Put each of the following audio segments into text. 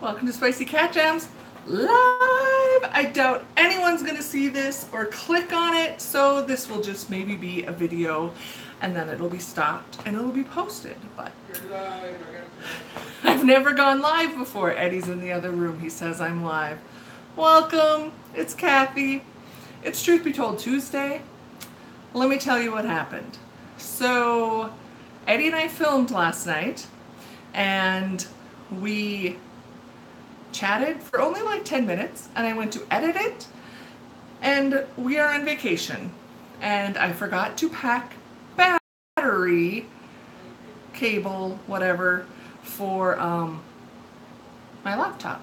Welcome to Spicey Cat Jams live. I doubt anyone's going to see this or click on it, so this will just maybe be a video and then it'll be stopped and it'll be posted. But I've never gone live before. Eddie's in the other room. He says I'm live. Welcome. It's Kathy. It's Truth Be Told Tuesday. Let me tell you what happened. So Eddie and I filmed last night and we chatted for only like 10 minutes and I went to edit it and we are on vacation and I forgot to pack battery, cable, whatever for my laptop.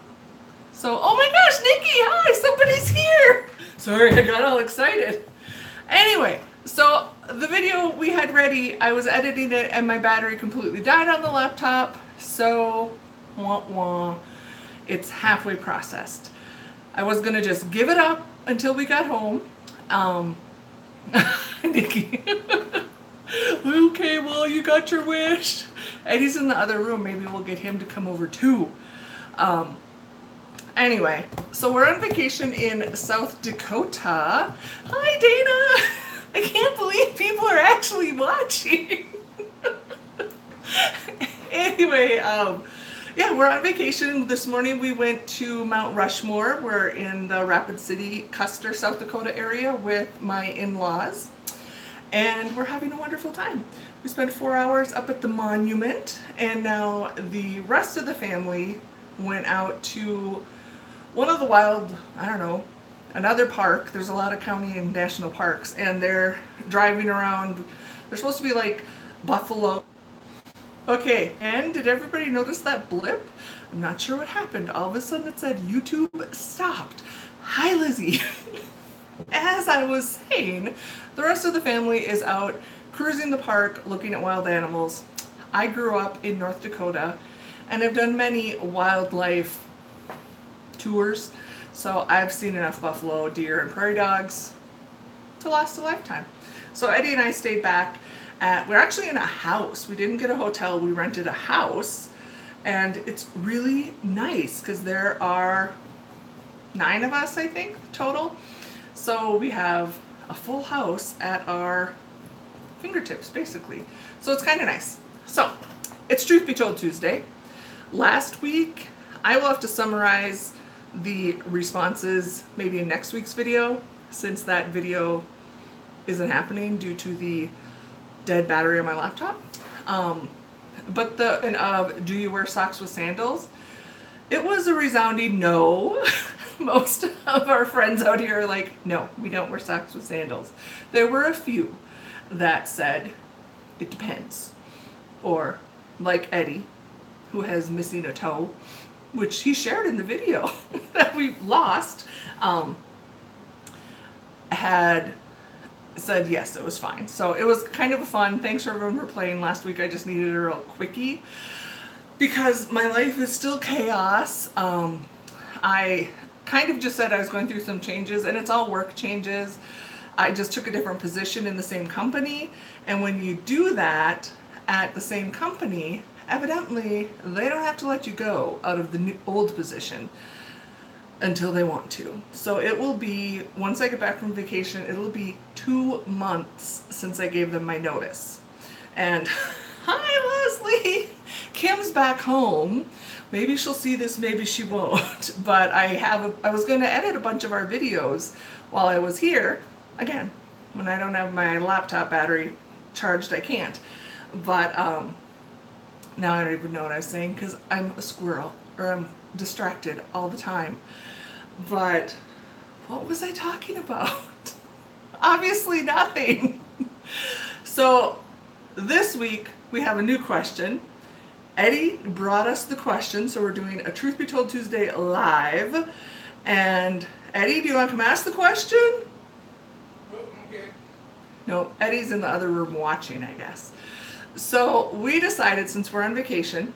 So, oh my gosh, Nikki, hi, somebody's here. Sorry, I got all excited. Anyway, so the video we had ready, I was editing it and my battery completely died on the laptop. So, wah wah. It's halfway processed. I was gonna just give it up until we got home. Nikki. Okay, well, you got your wish. Eddie's in the other room. Maybe we'll get him to come over too. Anyway, so we're on vacation in South Dakota. Hi, Dana. I can't believe people are actually watching. Anyway, yeah, we're on vacation. This morning we went to Mount Rushmore. We're in the Rapid City, Custer, South Dakota area with my in-laws. And we're having a wonderful time. We spent 4 hours up at the monument. And now the rest of the family went out to one of the wild, I don't know, another park. There's a lot of county and national parks. And they're driving around. They're supposed to be like buffalo. Okay, and did everybody notice that blip? I'm not sure what happened. All of a sudden it said YouTube stopped. Hi, Lizzie. As I was saying, the rest of the family is out cruising the park, looking at wild animals. I grew up in North Dakota and I've done many wildlife tours. So I've seen enough buffalo, deer, and prairie dogs to last a lifetime. So Eddie and I stayed back. We're actually in a house. We didn't get a hotel. We rented a house. And it's really nice because there are 9 of us, I think, total. So we have a full house at our fingertips, basically. So it's kind of nice. So it's Truth Be Told Tuesday. Last week, I will have to summarize the responses maybe in next week's video, since that video isn't happening due to the dead battery on my laptop. But do you wear socks with sandals? It was a resounding no. Most of our friends out here are like, no, we don't wear socks with sandals. There were a few that said, it depends. Or like Eddie, who has missing a toe, which he shared in the video that we lost, had said yes, it was fine. So it was kind of a fun. Thanks for everyone for playing last week. I just needed a real quickie because my life is still chaos. I kind of just said I was going through some changes and it's all work changes. I just took a different position in the same company, and when you do that at the same company, evidently they don't have to let you go out of the old position until they want to. So it will be, once I get back from vacation, it'll be 2 months since I gave them my notice. And hi, Leslie. Kim's back home. Maybe she'll see this, maybe she won't. But I was going to edit a bunch of our videos while I was here. Again, when I don't have my laptop battery charged, I can't. But now I don't even know what I was saying because I'm a squirrel, or I'm distracted all the time. But what was I talking about? Obviously nothing. So this week we have a new question. Eddie brought us the question, so we're doing a Truth Be Told Tuesday live. And Eddie, do you want to come ask the question? Okay. No, Eddie's in the other room watching, I guess. So we decided, since we're on vacation,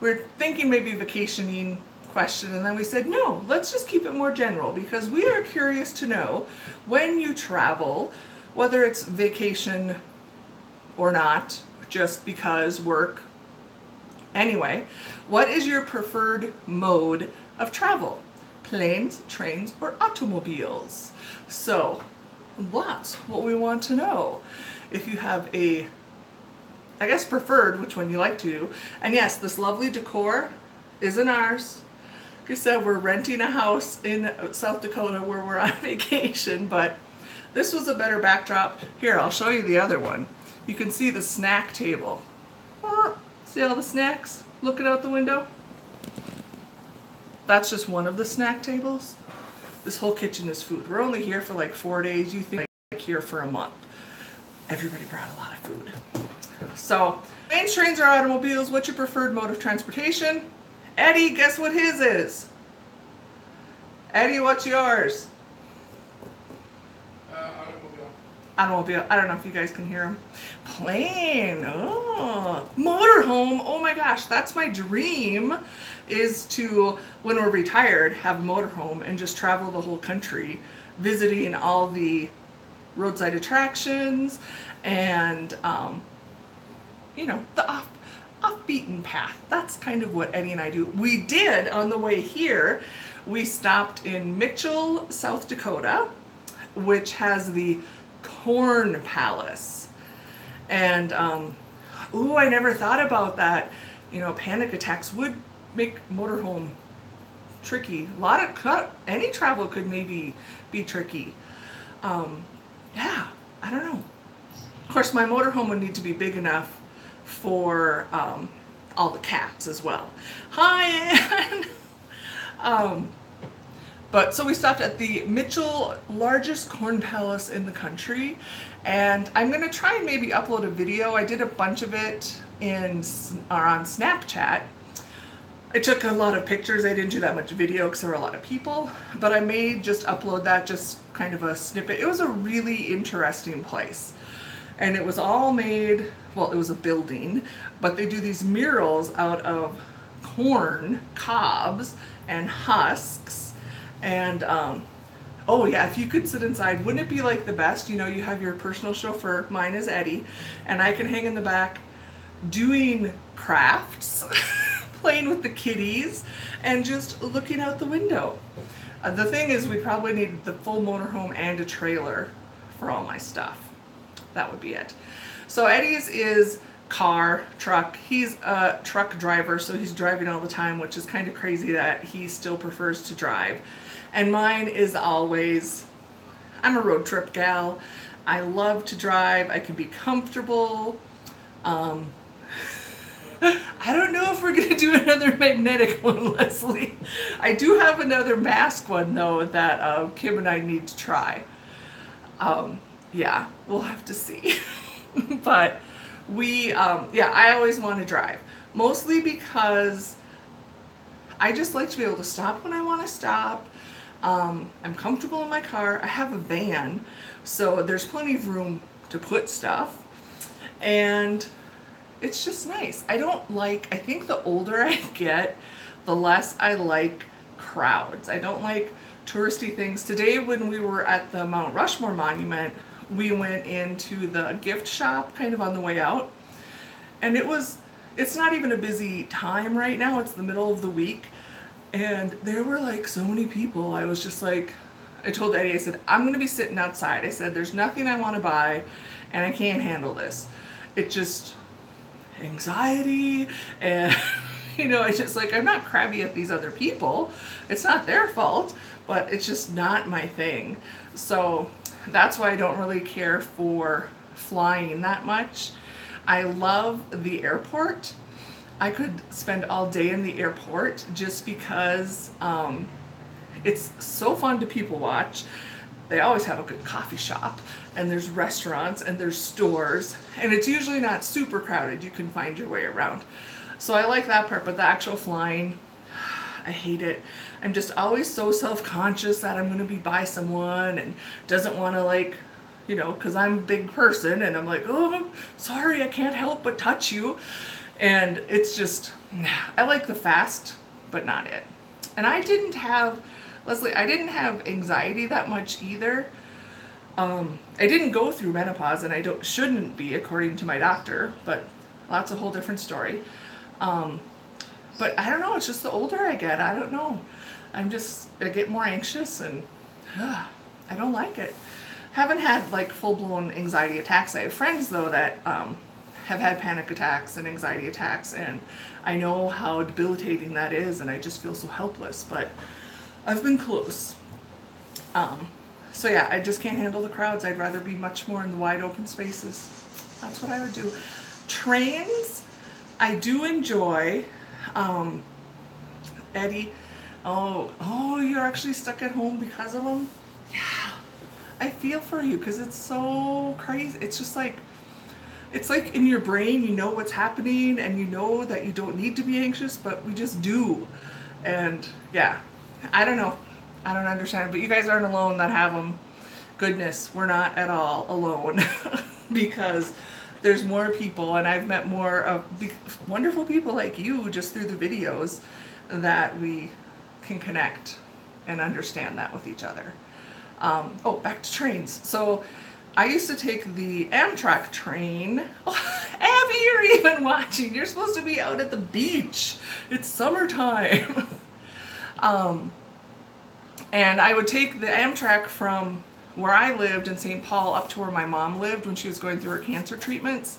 we're thinking maybe vacationing question, and then we said no, let's just keep it more general because we are curious to know when you travel, whether it's vacation or not, just because work, Anyway, what is your preferred mode of travel? Planes, trains, or automobiles? So that's what we want to know. If you have a, I guess, preferred, which one you like to do. And yes, this lovely decor isn't ours. Like I said, we're renting a house in South Dakota where we're on vacation, but this was a better backdrop. Here, I'll show you the other one. You can see the snack table. See all the snacks looking out the window? That's just one of the snack tables. This whole kitchen is food. We're only here for like 4 days. You think like here for a month. Everybody brought a lot of food. So, planes, trains, or automobiles, what's your preferred mode of transportation? Eddie, guess what his is? Eddie, what's yours? Automobile. Automobile. I don't know if you guys can hear him. Plane. Oh. Motorhome. Oh my gosh, that's my dream, is to, when we're retired, have a motorhome and just travel the whole country, visiting all the roadside attractions and, you know, the off-beaten path. That's kind of what Eddie and I do. We did, on the way here, we stopped in Mitchell, South Dakota, which has the Corn Palace. And, ooh, I never thought about that. You know, panic attacks would make motorhome tricky. A lot of, any travel could maybe be tricky. Yeah, I don't know. Of course, my motorhome would need to be big enough for all the cats as well. Hi, Ann! But so we stopped at the Mitchell, largest corn palace in the country, and I'm gonna try and maybe upload a video. I did a bunch of it on Snapchat. I took a lot of pictures. I didn't do that much video because there were a lot of people, but I may just upload that, just kind of a snippet. It was a really interesting place, and it was all made, well, it was a building, but they do these murals out of corn cobs and husks. And oh yeah, if you could sit inside, wouldn't it be like the best? You know, you have your personal chauffeur, mine is Eddie, and I can hang in the back doing crafts, playing with the kitties, and just looking out the window. The thing is, we probably need the full motorhome and a trailer for all my stuff. That would be it. So Eddie's is car, truck. He's a truck driver, so he's driving all the time, which is kind of crazy that he still prefers to drive. And mine is always, I'm a road trip gal. I love to drive. I can be comfortable. I don't know if we're going to do another magnetic one, Leslie. I do have another mask one, though, that Kim and I need to try. Yeah, we'll have to see. But we, yeah, I always want to drive. Mostly because I just like to be able to stop when I want to stop. I'm comfortable in my car. I have a van, so there's plenty of room to put stuff. And it's just nice. I don't like, I think the older I get, the less I like crowds. I don't like touristy things. Today when we were at the Mount Rushmore Monument, we went into the gift shop kind of on the way out. And it's not even a busy time right now. It's the middle of the week. And there were like so many people. I was just like, I told Eddie, I said, I'm going to be sitting outside. I said, there's nothing I want to buy and I can't handle this. It just, anxiety and, you know, it's just like, I'm not crabby at these other people. It's not their fault, but it's just not my thing. So that's why I don't really care for flying that much. I love the airport. I could spend all day in the airport just because it's so fun to people watch. They always have a good coffee shop, and there's restaurants and there's stores, and it's usually not super crowded. You can find your way around. So I like that part, but the actual flying, I hate it. I'm just always so self-conscious that I'm going to be by someone and doesn't want to, like, you know, because I'm a big person and I'm like, oh, sorry, I can't help but touch you. And it's just, I like the fast, but not it. And I didn't have, Leslie, I didn't have anxiety that much either. I didn't go through menopause, and I shouldn't be, according to my doctor, but that's a whole different story. But I don't know, it's just the older I get, I don't know. I get more anxious and I don't like it. Haven't had like full-blown anxiety attacks. I have friends though that have had panic attacks and anxiety attacks, and I know how debilitating that is, and I just feel so helpless, but I've been close. So yeah, I just can't handle the crowds. I'd rather be much more in the wide open spaces. That's what I would do. Trains, I do enjoy. Eddie, you're actually stuck at home because of them? Yeah, I feel for you because it's so crazy. It's just like, it's like in your brain, you know what's happening and you know that you don't need to be anxious, but we just do. And yeah, I don't know. I don't understand, but you guys aren't alone that have them. Goodness, we're not at all alone because there's more people, and I've met more of wonderful people like you just through the videos that we can connect and understand that with each other. Back to trains. So I used to take the Amtrak train. Oh, Abby, you're even watching. You're supposed to be out at the beach. It's summertime. And I would take the Amtrak from where I lived in St. Paul up to where my mom lived when she was going through her cancer treatments.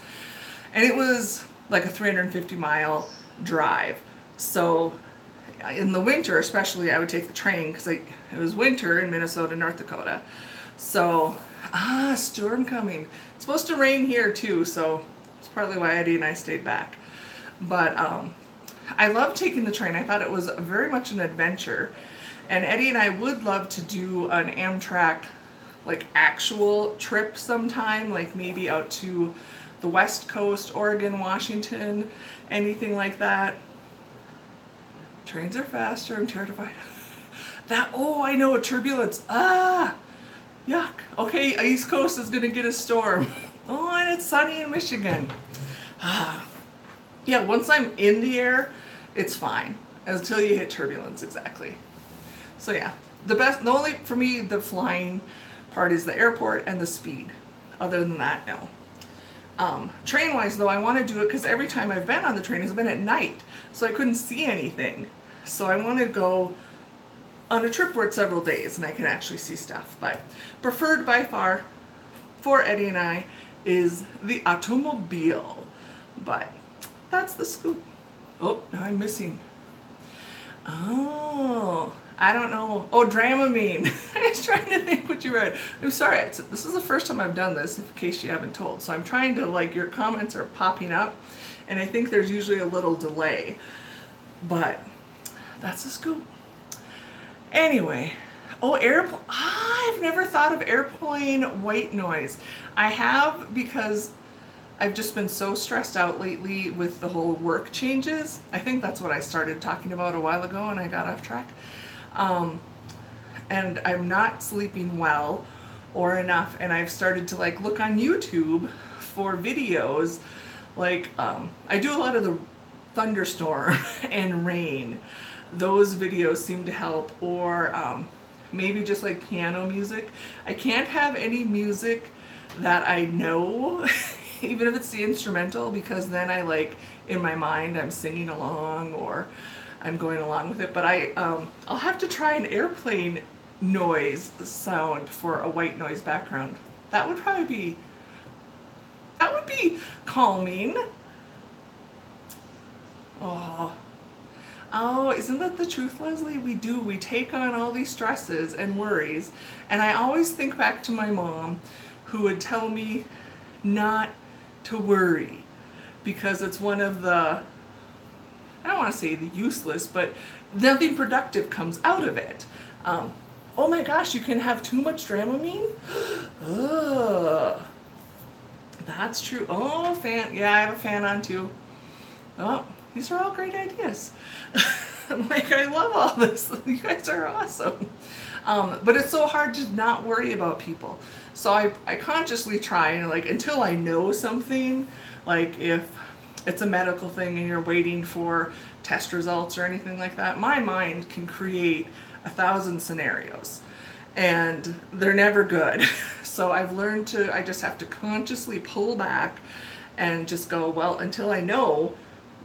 And it was like a 350-mile drive. So in the winter especially, I would take the train because it was winter in Minnesota, North Dakota. So, storm coming. It's supposed to rain here too, so it's partly why Eddie and I stayed back. But I love taking the train. I thought it was very much an adventure. And Eddie and I would love to do an Amtrak like actual trip sometime, like maybe out to the West Coast, Oregon, Washington, anything like that. Trains are faster, I'm terrified. I know, a turbulence. Yuck. Okay, East Coast is gonna get a storm. Oh, and it's sunny in Michigan. Yeah, once I'm in the air, it's fine. Until you hit turbulence, exactly. So yeah, for me, the flying part is the airport and the speed. Other than that, no. Train-wise though, I want to do it because every time I've been on the train has been at night, so I couldn't see anything. So I want to go on a trip where it's several days and I can actually see stuff. But preferred by far for Eddie and I is the automobile. But that's the scoop. Oh, now I'm missing. Oh, I don't know. Oh, Dramamine. I was trying to think what you read. I'm sorry. This is the first time I've done this, in case you haven't told. So I'm trying to, your comments are popping up, and I think there's usually a little delay. But that's a scoop. Anyway. Oh, airplane. I've never thought of airplane white noise. I have because I've just been so stressed out lately with the whole work changes. I think that's what I started talking about a while ago and I got off track. And I'm not sleeping well or enough, and I've started to look on YouTube for videos. I do a lot of the thunderstorm and rain. Those videos seem to help, or maybe just piano music. I can't have any music that I know, even if it's the instrumental, because then in my mind I'm singing along or I'm going along with it. But I'll have to try an airplane noise sound for a white noise background. That would be calming. Oh, isn't that the truth, Leslie? We take on all these stresses and worries, and I always think back to my mom, who would tell me not to worry, because it's one of the, I don't want to say the useless, but nothing productive comes out of it. Oh my gosh, you can have too much Dramamine? Ugh. That's true. Oh, fan. Yeah, I have a fan on too. Oh, these are all great ideas. I love all this. You guys are awesome. But it's so hard to not worry about people. So I consciously try, until I know something, if it's a medical thing and you're waiting for test results or anything like that, my mind can create 1,000 scenarios and they're never good. So I've learned I just have to consciously pull back and just go, well, until I know,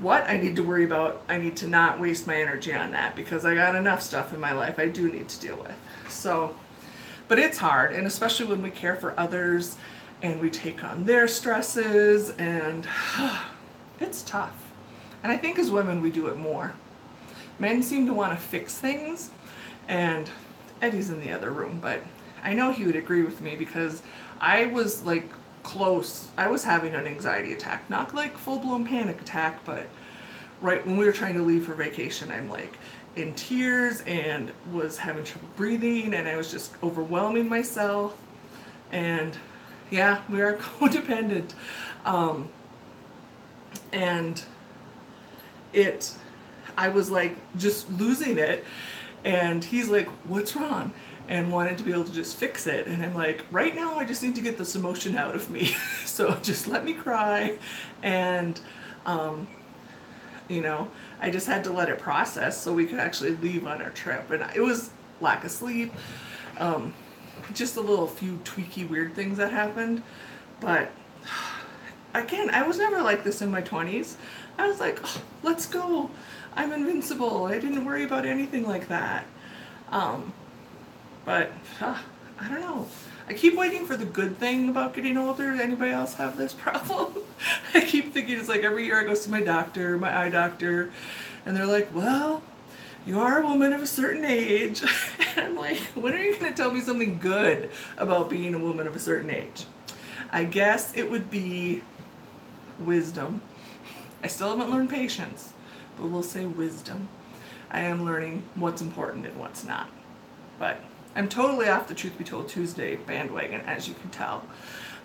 what I need to worry about, I need to not waste my energy on that because I got enough stuff in my life I do need to deal with. So, but it's hard, and especially when we care for others and we take on their stresses, and it's tough. And I think as women we do it more. Men seem to want to fix things, and Eddie's in the other room, but I know he would agree with me because I was like close. I was having an anxiety attack, not like full-blown panic attack, but right when we were trying to leave for vacation, I'm like in tears and was having trouble breathing, and I was just overwhelming myself. And yeah, we are codependent. And I was like just losing it, and he's like, what's wrong? And wanted to be able to just fix it. And I'm like, right now I just need to get this emotion out of me. So just let me cry. And, I just had to let it process so we could actually leave on our trip. And it was lack of sleep, just a little few tweaky weird things that happened. But again, I was never like this in my 20s. I was like, oh, let's go. I'm invincible. I didn't worry about anything like that. But I don't know. I keep waiting for the good thing about getting older. Anybody else have this problem? I keep thinking it's like every year I go see my doctor, my eye doctor, and they're like, well, you are a woman of a certain age. And I'm like, when are you going to tell me something good about being a woman of a certain age? I guess it would be wisdom. I still haven't learned patience, but we'll say wisdom. I am learning what's important and what's not. But I'm totally off the Truth Be Told Tuesday bandwagon, as you can tell.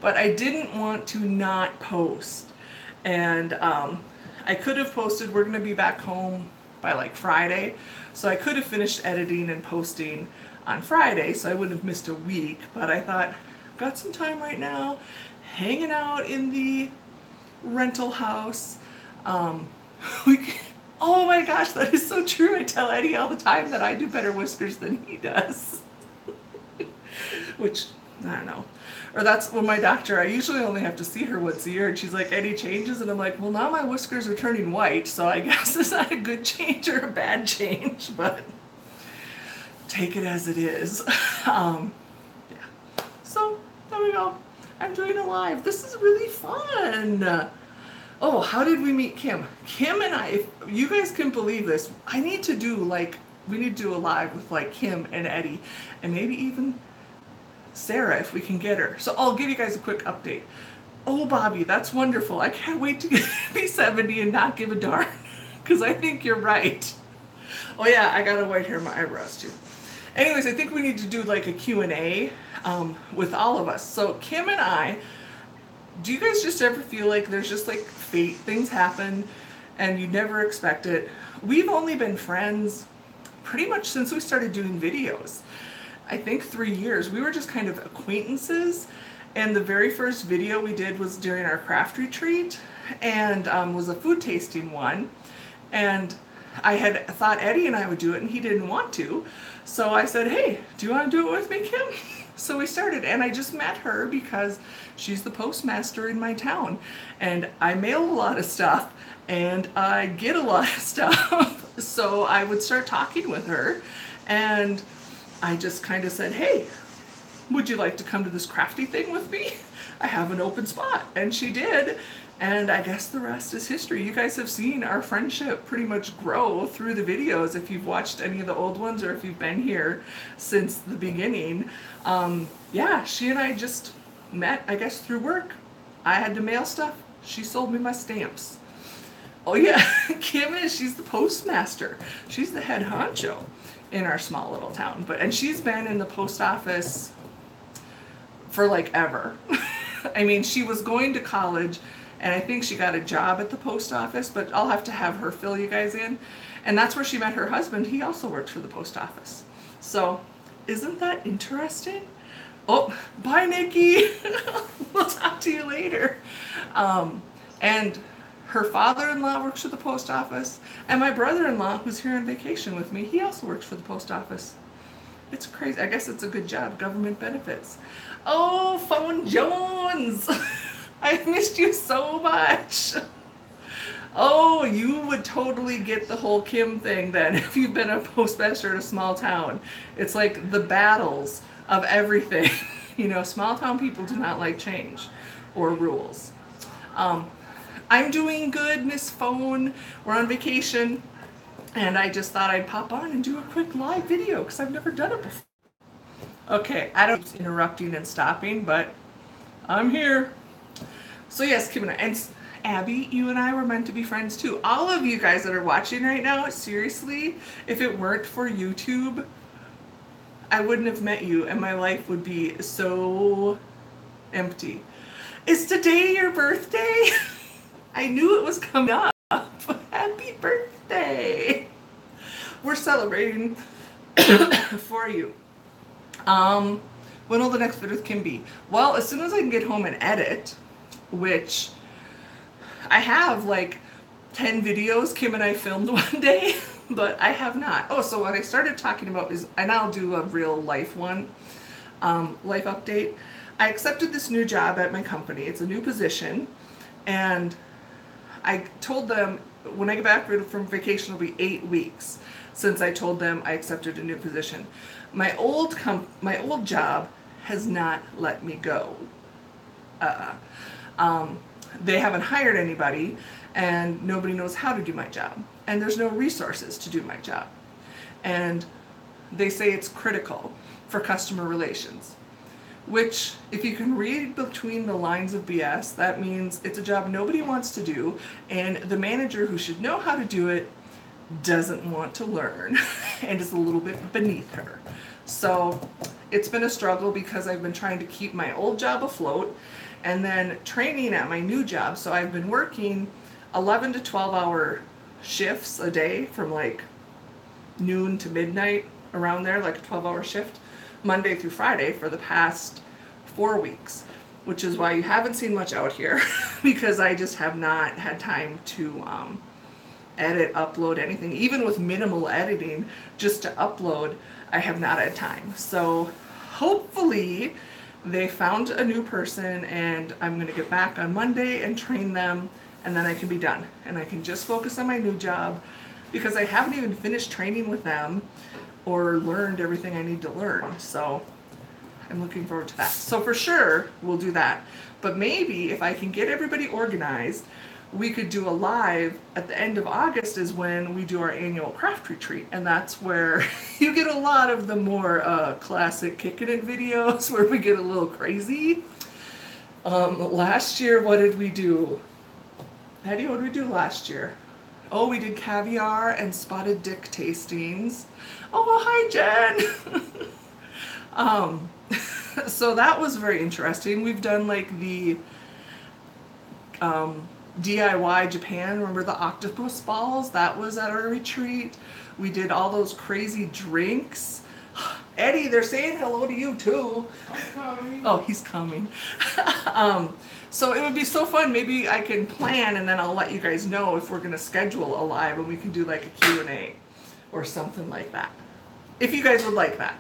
But I didn't want to not post. And I could have posted, we're going to be back home by like Friday. So I could have finished editing and posting on Friday, so I wouldn't have missed a week. But I thought, I've got some time right now, hanging out in the rental house. Oh my gosh, that is so true. I tell Eddie all the time that I do better whiskers than he does. Which, I don't know. Or that's when my doctor, I usually only have to see her once a year, and she's like, any changes? And I'm like, well, now my whiskers are turning white, so I guess it's not a good change or a bad change, but take it as it is. Yeah. So, there we go. I'm doing a live. This is really fun. Oh, how did we meet Kim? Kim and I, if you guys can believe this, we need to do a live with like Kim and Eddie, and maybe even Sarah if we can get her. So I'll give you guys a quick update. Oh, Bobby, that's wonderful. I can't wait to be 70 and not give a darn, because I think you're right. Oh yeah, I gotta white hair my eyebrows too. Anyways, I think we need to do like a Q&A with all of us. So Kim and I, do you guys just ever feel like there's just like fate, things happen and you never expect it? We've only been friends pretty much since we started doing videos. I think 3 years. We were just kind of acquaintances, and the very first video we did was during our craft retreat, and was a food tasting one. And I had thought Eddie and I would do it, and he didn't want to. So I said, hey, do you want to do it with me, Kim? So we started, and I just met her because she's the postmaster in my town, and I mail a lot of stuff and I get a lot of stuff. So I would start talking with her, and I just kind of said, hey, would you like to come to this crafty thing with me? I have an open spot. And she did. And I guess the rest is history. You guys have seen our friendship pretty much grow through the videos if you've watched any of the old ones or if you've been here since the beginning. Yeah, she and I just met, I guess, through work. I had to mail stuff. She sold me my stamps. Oh yeah, Kim she's the postmaster. She's the head honcho in our small little town. And she's been in the post office for like ever. I mean, she was going to college, and I think she got a job at the post office, but I'll have to have her fill you guys in. And that's where she met her husband. He also worked for the post office. So isn't that interesting? Oh, bye, Nikki. We'll talk to you later. And her father-in-law works for the post office, and my brother-in-law, who's here on vacation with me, he also works for the post office. It's crazy. I guess it's a good job, government benefits. Oh, Phone Jones! I've missed you so much. Oh, you would totally get the whole Kim thing then if you've been a postmaster in a small town. It's like the battles of everything. You know, small town people do not like change or rules. I'm doing good, Miss Phone. We're on vacation, and I just thought I'd pop on and do a quick live video because I've never done it before. Okay, I don't keep interrupting and stopping, but I'm here. So yes, Kim and Abby, you and I were meant to be friends too. All of you guys that are watching right now, seriously, if it weren't for YouTube, I wouldn't have met you and my life would be so empty. Is today your birthday? I knew it was coming up. Happy birthday. We're celebrating for you. When will the next video can be? Well, as soon as I can get home and edit, which I have like 10 videos Kim and I filmed one day, but I have not. Oh, so what I started talking about is, and I'll do a real life one, life update. I accepted this new job at my company. It's a new position, and I told them when I get back from vacation, it'll be 8 weeks since I told them I accepted a new position. My old job has not let me go. They haven't hired anybody, and nobody knows how to do my job, and there's no resources to do my job. And they say it's critical for customer relations, which, if you can read between the lines of BS, that means it's a job nobody wants to do, and the manager who should know how to do it doesn't want to learn and is a little bit beneath her. So it's been a struggle because I've been trying to keep my old job afloat and then training at my new job. So I've been working 11 to 12 hour shifts a day from like noon to midnight, around there, like a 12-hour shift, Monday through Friday for the past 4 weeks, which is why you haven't seen much out here because I just have not had time to edit, upload anything. Even with minimal editing, just to upload, I have not had time. So hopefully they found a new person and I'm going to get back on Monday and train them, and then I can be done. And I can just focus on my new job because I haven't even finished training with them or learned everything I need to learn. So I'm looking forward to that. So for sure, we'll do that. But maybe if I can get everybody organized, we could do a live at the end of August is when we do our annual craft retreat. And that's where you get a lot of the more classic kicking it videos where we get a little crazy. Last year, what did we do? Eddie, what did we do last year? Oh, we did caviar and spotted dick tastings. Oh, hi, Jen. So that was very interesting. We've done like the DIY Japan, remember the octopus balls? That was at our retreat. We did all those crazy drinks. Eddie, they're saying hello to you too. Oh, he's coming. So it would be so fun. Maybe I can plan and then I'll let you guys know if we're going to schedule a live and we can do like a Q&A or something like that. If you guys would like that.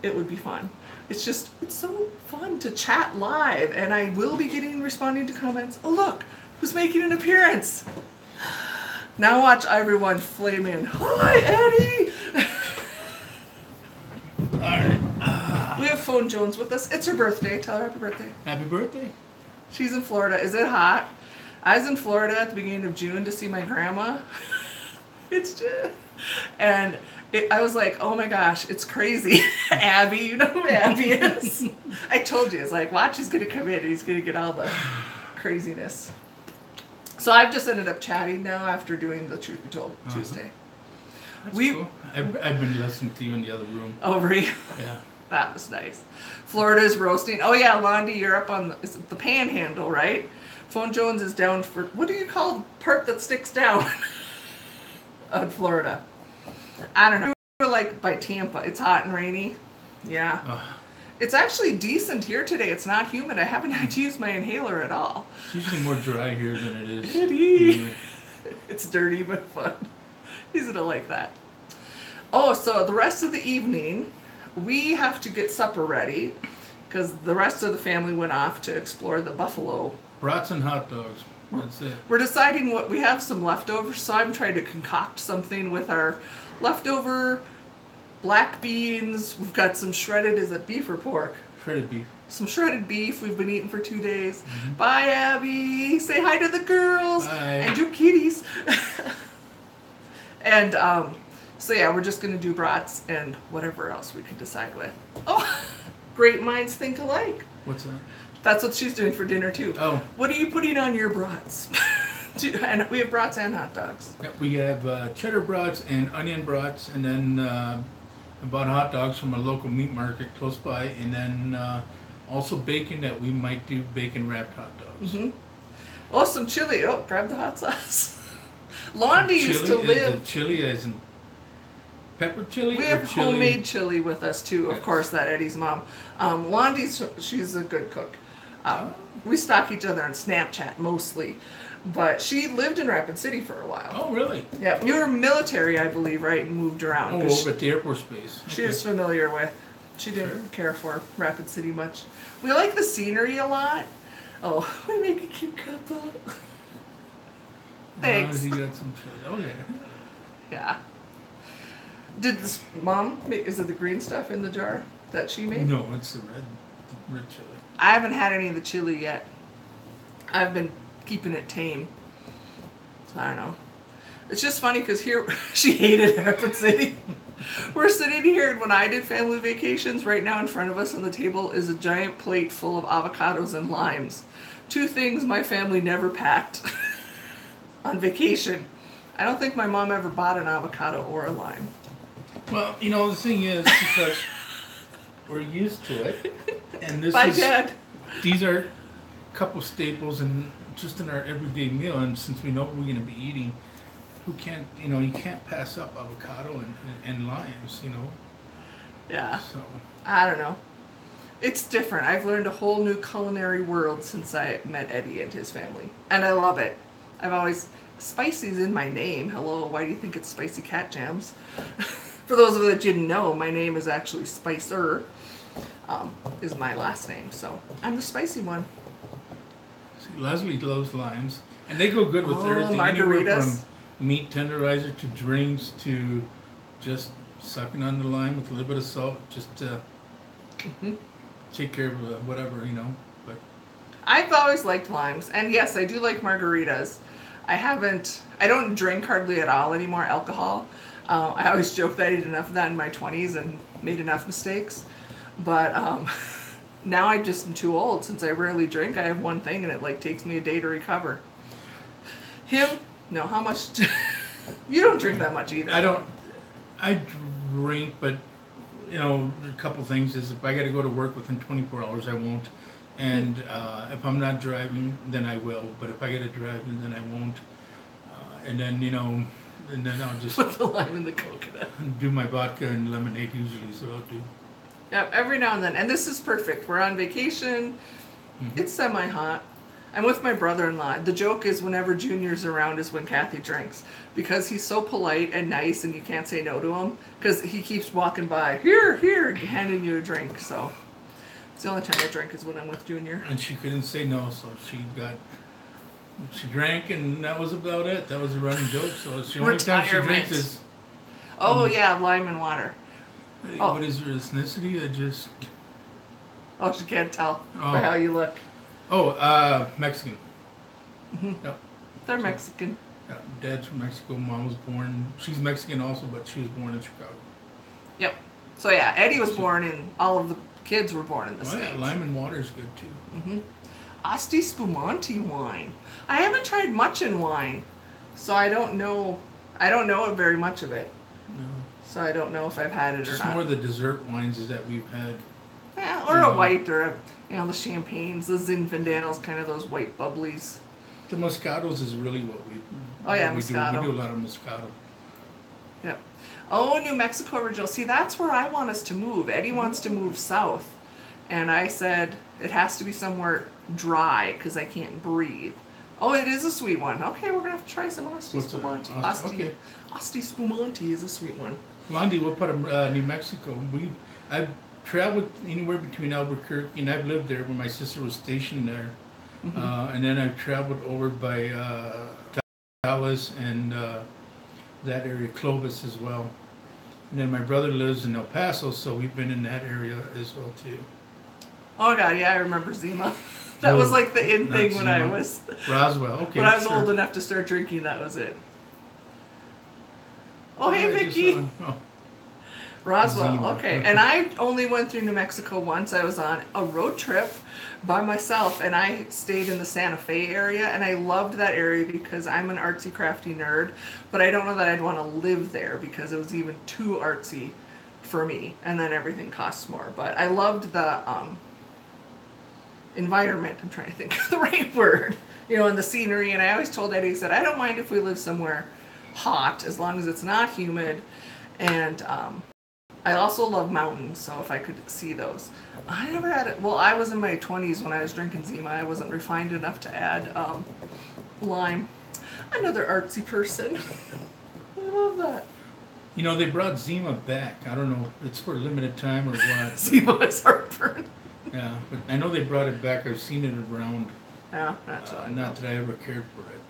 It would be fun. It's so fun to chat live, and I will be responding to comments. Oh look, who's making an appearance? Now watch everyone flame in. Hi, Eddie! Alright. We have Phone Jones with us. It's her birthday. Tell her happy birthday. Happy birthday. She's in Florida. Is it hot? I was in Florida at the beginning of June to see my grandma. It's just... And I was like, oh my gosh, it's crazy. Abby, you know who Abby is? I told you, it's like, watch, he's going to come in and he's going to get all the craziness. So I've just ended up chatting now after doing the Truth Be Told Tuesday. That's cool. I've been listening to you in the other room. Oh, really? Yeah. That was nice. Florida's roasting. Oh yeah, Londi, you're up on the panhandle, right? Phone Jones is down for, what do you call the part that sticks down? On Florida. I don't know. We're like by Tampa. It's hot and rainy. Yeah. It's actually decent here today. It's not humid. I haven't had to use my inhaler at all. It's usually more dry here than it is. It's dirty but fun. He's gonna like that. Oh, so the rest of the evening, we have to get supper ready because the rest of the family went off to explore the buffalo. Brats and hot dogs. That's it. We're deciding what we have some leftovers, so I'm trying to concoct something with our leftover black beans. We've got some shredded, is it beef or pork? Shredded beef. Some shredded beef we've been eating for 2 days. Bye, Abby. Say hi to the girls. Bye. And your kitties. And so yeah, we're just going to do brats and whatever else we can decide with. Oh, great minds think alike. What's that? That's what she's doing for dinner too. Oh. What are you putting on your brats? And we have brats and hot dogs. Yep, we have cheddar brats and onion brats, and then I bought hot dogs from a local meat market close by, and then also bacon that we might do bacon wrapped hot dogs. Oh, some chili. Oh, grab the hot sauce. Londi used to live. Chili as in pepper chili? We or have chili? homemade chili with us too, of course, that Eddie's mom. Londi's, she's a good cook. We stalk each other on Snapchat mostly, but she lived in Rapid City for a while. Oh, really? Yeah, you were military, I believe, right, and moved around. Oh, over at the Air Force Base. She was familiar with. She didn't care for Rapid City much. We like the scenery a lot. Oh, we make a cute couple. Thanks. You got some chili. Okay. Yeah. Did this mom make, is it the green stuff in the jar that she made? No, it's the red chili. I haven't had any of the chili yet. I've been keeping it tame. So I don't know. It's just funny because here, she hated Rapid City. We're sitting here, and when I did family vacations, right now in front of us on the table is a giant plate full of avocados and limes. 2 things my family never packed on vacation. I don't think my mom ever bought an avocado or a lime. Well, you know, the thing is, because we're used to it, and this Bye, is, Dad. these are a couple staples and just in our everyday meal, and since we know what we're going to be eating, who can't, you know, you can't pass up avocado and limes, you know. Yeah. So I don't know. It's different. I've learned a whole new culinary world since I met Eddie and his family. And I love it. I've always... Spicy's in my name. Hello, why do you think it's Spicey Cat Jams? For those of you that didn't know, my name is actually Spicer. Is my last name. So I'm the spicy one. see, Leslie loves limes, and they go good with everything. Margaritas. Anywhere from meat tenderizer to drinks to just sucking on the lime with a little bit of salt, just to take care of whatever, you know. But I've always liked limes, and yes, I do like margaritas. I don't drink hardly at all anymore, alcohol. I always joke that I did enough of that in my 20s and made enough mistakes. But now I just am too old. Since I rarely drink, I have one thing and it like takes me a day to recover. Him? No, how much? You don't drink that much either. I don't. I drink, but you know, a couple things is if I got to go to work within 24 hours, I won't. And if I'm not driving, then I will. But if I got to drive, then I won't. And then, you know, and then I'll just Put the lime in the coconut. do my vodka and lemonade usually, so I'll do. Yep, every now and then. And this is perfect. We're on vacation. It's semi-hot. I'm with my brother-in-law. The joke is whenever Junior's around is when Kathy drinks. Because he's so polite and nice and you can't say no to him. Because he keeps walking by, here, handing you a drink. So it's the only time I drink is when I'm with Junior. And she couldn't say no, so she drank, and that was about it. That was a running joke. So it's the only time she drinks is. Oh, yeah, lime and water. Oh. What is her ethnicity? Oh, she can't tell by how you look. Oh, Mexican. Yep. They're Mexican. Yeah, dad's from Mexico. Mom was born. She's Mexican also, but she was born in Chicago. Yep. So yeah, Eddie was born in. All of the kids were born in the States. Yeah, lime and water is good too. Asti Spumante wine. I haven't tried much in wine, so I don't know. I don't know very much of it. No. So I don't know if I've had it or Just not. more the dessert wines is that we've had. Yeah, or a white, or a, the champagnes, the Zinfandels, kind of those white bubblies. The Moscatos is really what we. Oh yeah, we Moscato. We do a lot of Moscato. Yep. Oh, New Mexico original. See, that's where I want us to move. Eddie wants to move south, and I said it has to be somewhere dry because I can't breathe. Oh, it is a sweet one. Okay, we're gonna have to try some Asti Spumante. Okay. Asti Spumante is a sweet one. Londi, what part of New Mexico? I've traveled anywhere between Albuquerque, and I've lived there when my sister was stationed there. And then I've traveled over by Dallas and that area, Clovis as well. And then my brother lives in El Paso, so we've been in that area as well too. Oh God, yeah, I remember Zima. That was like the in thing when I was Roswell. Okay. when I was old enough to start drinking. That was it. Oh, hey, Vicky. Roswell, Zima. okay. And I only went through New Mexico once. I was on a road trip by myself, and I stayed in the Santa Fe area, and I loved that area because I'm an artsy crafty nerd, but I don't know that I'd want to live there because it was even too artsy for me, and then everything costs more. But I loved the environment. I'm trying to think of the right word, and the scenery. And I always told Eddie, I said, I don't mind if we live somewhere hot as long as it's not humid. And I also love mountains, so if I could see those. I never had it. Well, I was in my 20s when I was drinking Zima. I wasn't refined enough to add lime. Another artsy person. I love that. They brought Zima back. I don't know. It's for a limited time or what. Zima is heartburn. Yeah, but I know they brought it back. I've seen it around. Yeah, that's not that I ever cared for it.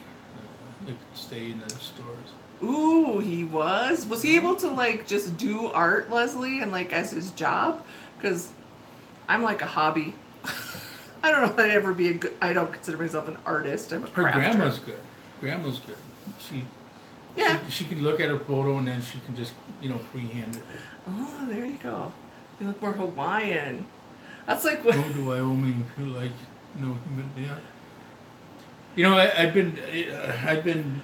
It could stay in the stores. Ooh, he was? Was he able to, just do art, Leslie, and, as his job? Because I'm like a hobby. I don't know if I'd ever be I don't consider myself an artist. I'm a crafter. Her grandma's good. Grandma's good. She can look at a photo and then she can just, freehand it. Oh, there you go. You look more Hawaiian. That's like what... Oh, do I only feel like, yeah. I've been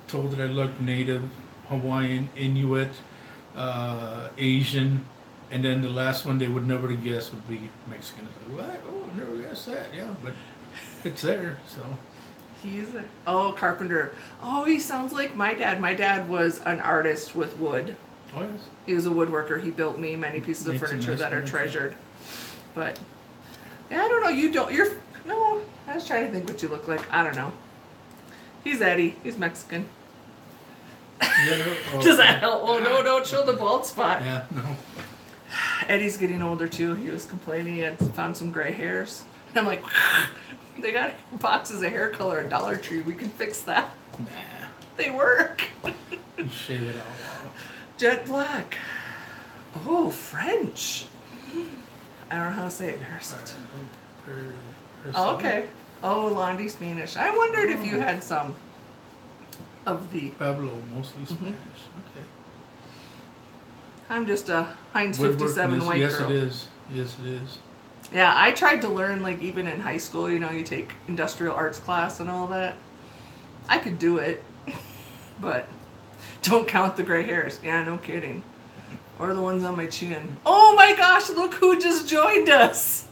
told that I look Native, Hawaiian, Inuit, Asian, and then the last one they would never guess would be Mexican. What? Oh, I never guessed that. Yeah, but it's there, so. Carpenter. Oh, he sounds like my dad. My dad was an artist with wood. Oh, yes. He was a woodworker. He built me many pieces of furniture that are treasured. But, yeah, I don't know. No, I was trying to think what you look like. I don't know. He's Eddie. He's Mexican. Does that help? Oh, no, don't show the bald spot. Yeah, no. Eddie's getting older, too. He was complaining he had found some gray hairs. And I'm like, they got boxes of hair color at Dollar Tree. We can fix that. Nah. They work. Shave it all. Jet black. Oh, French. I don't know how to say it. Oh, okay. Oh, Londi Spanish. I wondered if you had some of the... Pablo, mostly Spanish. Okay. I'm just a Heinz 57 white yes, girl. Yes, it is. Yeah, I tried to learn, even in high school, you take industrial arts class and all that. I could do it, but don't count the gray hairs. Yeah, no kidding. Or the ones on my chin. Oh my gosh, look who just joined us.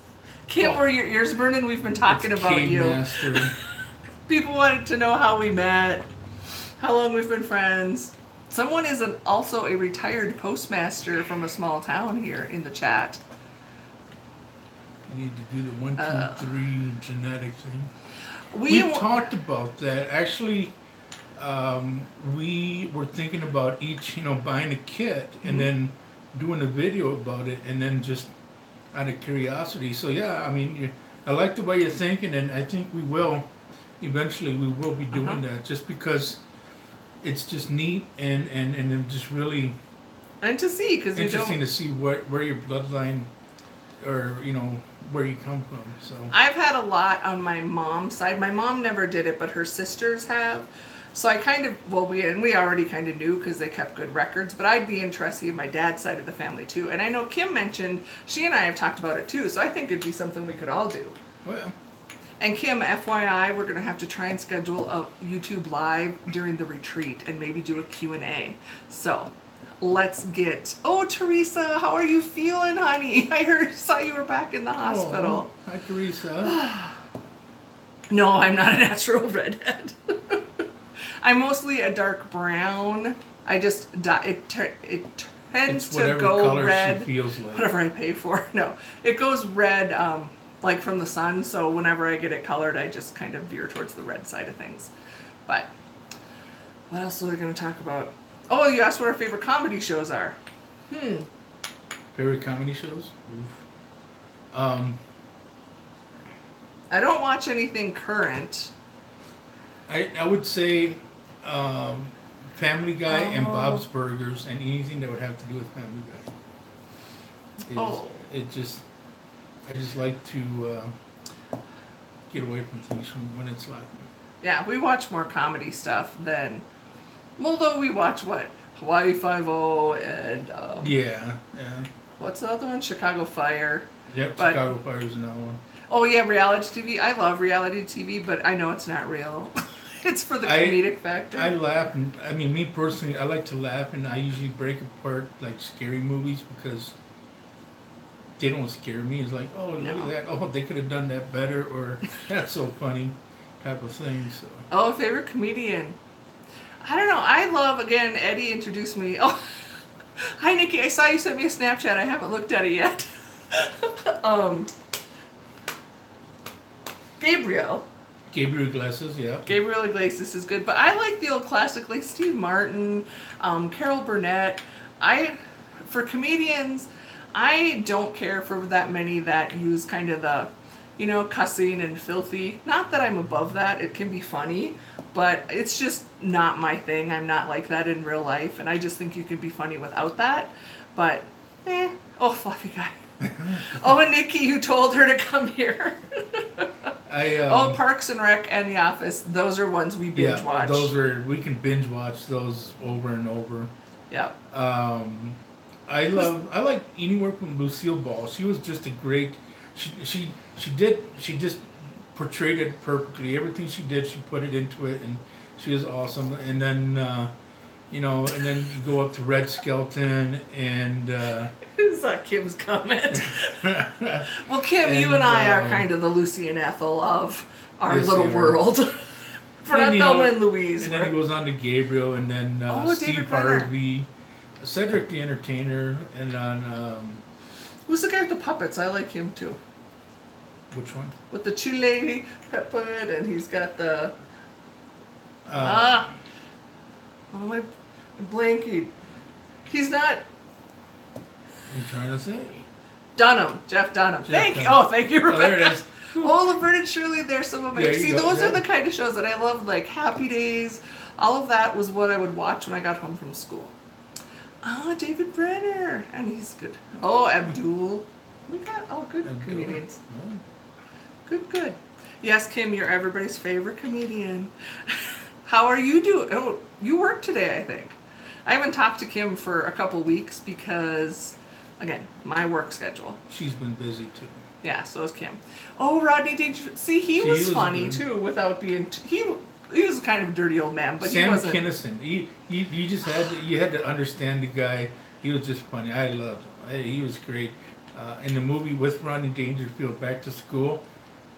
Kim, were your ears burning? We've been talking about you. Master. People wanted to know how we met, how long we've been friends. Someone is also a retired postmaster from a small town here in the chat. You need to do the 1, 2, 3 genetic thing. We talked about that. Actually, we were thinking about each, buying a kit and then doing a video about it, and then just out of curiosity. So yeah, I like the way you're thinking, and I think we will eventually be doing that, just because it's just neat and just really and to see, because interesting to see where your bloodline, or where you come from. So I've had a lot on my mom's side. My mom never did it, but her sisters have. So I kind of, we already kind of knew because they kept good records, but I'd be interested in my dad's side of the family too. And I know Kim mentioned, she and I have talked about it too, so I think it'd be something we could all do. Well. And Kim, FYI, we're going to have to try and schedule a YouTube live during the retreat and maybe do a Q&A. So let's get, Teresa, how are you feeling, honey? I saw you were back in the hospital. Hi, Teresa. No, I'm not a natural redhead. I'm mostly a dark brown. I just it tends to go red. She feels like. Whatever I pay for. No, it goes red, from the sun. So whenever I get it colored, I just kind of veer towards the red side of things. But what else are we going to talk about? Oh, you asked what our favorite comedy shows are. Favorite comedy shows? I I don't watch anything current. I would say Family Guy and Oh. Bob's Burgers and anything that would have to do with Family Guy. Oh. I just like to get away from things when it's like. Yeah, we watch more comedy stuff than. Well, though we watch what Hawaii Five-0 and Yeah. what's the other one? Chicago Fire. Yep, But- Chicago Fire is another one. Oh yeah, reality TV. I love reality TV, but I know it's not real. It's for the comedic factor. I laugh, and I mean, me personally, I like to laugh, and I usually break apart like scary movies because they don't scare me. It's like, oh, look at that. Oh, they could have done that better, or that's so funny, type of thing. So. Oh, favorite comedian. I don't know. I love, again, Eddie introduced me. Oh, hi Nikki. I saw you sent me a Snapchat. I haven't looked at it yet. Gabriel Iglesias, yeah. Gabriel Iglesias is good, but I like the old classic, like Steve Martin, Carol Burnett. For comedians, I don't care for that many that use kind of the, cussing and filthy. Not that I'm above that. It can be funny, but it's just not my thing. I'm not like that in real life, and I just think you can be funny without that. But, oh, fluffy guy. Oh, and Nikki, you told her to come here. Parks and Rec and The Office. Those are ones we binge watch. We can binge watch those over and over. Yep. I like Anywhere from Lucille Ball. She was just a great. She just portrayed it perfectly. Everything she did, she put it into it, and she was awesome. And then and then you go up to Red Skelton and. Is that Kim's comment? Well, Kim, you and I are kind of the Lucy and Ethel of our little world. For not Thelma and Louise. And then he goes on to Gabriel, and then Steve Harvey, Cedric the Entertainer, and on. Who's the guy with the puppets? I like him too. Which one? With the Chile puppet, and he's got the. My blanking. He's not. I'm trying to say. Dunham, Jeff Dunham. Thank you, Rebecca. Oh, there it is. Oh, Laverne and Shirley, there's some of my. See, those are the kind of shows that I love, like Happy Days. All of that was what I would watch when I got home from school. David Brenner, and he's good. Oh, Abdul. We got good comedians. Good. Yes, Kim, you're everybody's favorite comedian. How are you doing? Oh, you work today, I think. I haven't talked to Kim for a couple weeks because, again, my work schedule. She's been busy too. Yeah, so is Kim. Oh, Rodney, he was funny too, without being. He was kind of a dirty old man, but Sam he wasn't. Kinison. You just had to understand the guy. He was just funny. I loved him. He was great. In the movie with Rodney Dangerfield, Back to School,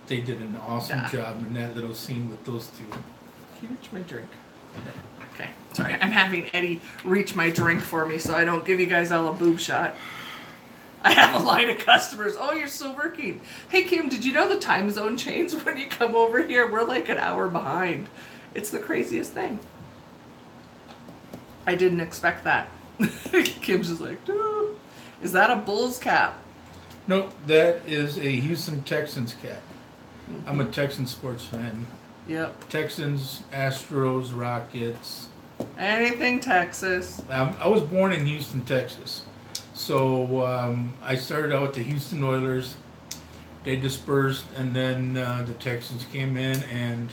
they did an awesome job in that little scene with those two. Can you reach my drink? Okay, sorry. I'm having Eddie reach my drink for me so I don't give you guys all a boob shot. I have a line of customers. Oh, you're still working. Hey, Kim, did you know the time zone changed when you come over here? We're like an hour behind. It's the craziest thing. I didn't expect that. Kim's just like, dude. Is that a Bulls cap? No, that is a Houston Texans cap. Mm-hmm. I'm a Texans sports fan. Yep. Texans, Astros, Rockets. Anything Texas. I was born in Houston, Texas. So I started out with the Houston Oilers. They dispersed, and then the Texans came in, and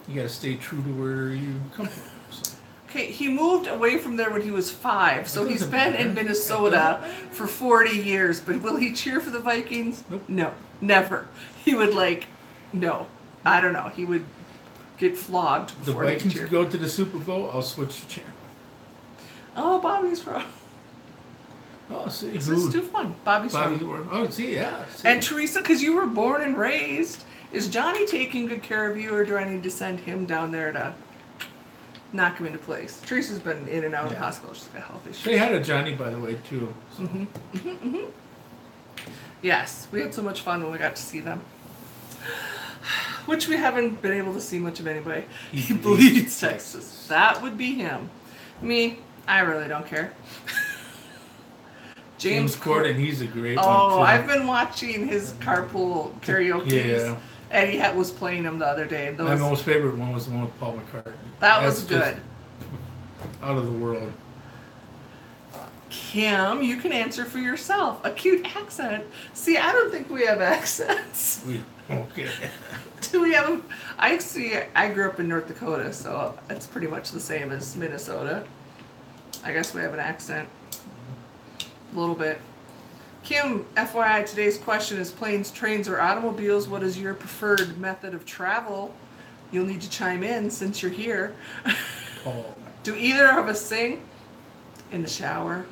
you got to stay true to where you come from. So. Okay, he moved away from there when he was 5, so he's been in Minnesota for 40 years. But will he cheer for the Vikings? Nope. No, never. He would no. I don't know. He would get flogged before the he Vikings cheered. go to the Super Bowl, I'll switch the channel. Oh, Bobby's from. Oh, see. This is too fun. Bobby's from. Oh, see, yeah. See. And Teresa, because you were born and raised, is Johnny taking good care of you, or do I need to send him down there to knock him into place? Teresa's been in and out of the hospital. She's got health issues. They had a Johnny, by the way, too. So. Yes, we had so much fun when we got to see them. Which we haven't been able to see much of anyway. He bleeds Texas. That would be him. Me, I really don't care. James Corden, he's a great one. Oh, too. I've been watching his carpool karaoke. Yeah. Eddie was playing them the other day. My most favorite one was the one with Paul McCartney. That was good. Out of the world. Kim, you can answer for yourself. A cute accent. See, I don't think we have accents. Okay. Do we have? I grew up in North Dakota, so it's pretty much the same as Minnesota. I guess we have an accent. A little bit. Kim, FYI, today's question is planes, trains, or automobiles. What is your preferred method of travel? You'll need to chime in since you're here. Oh. Do either of us sing? In the shower.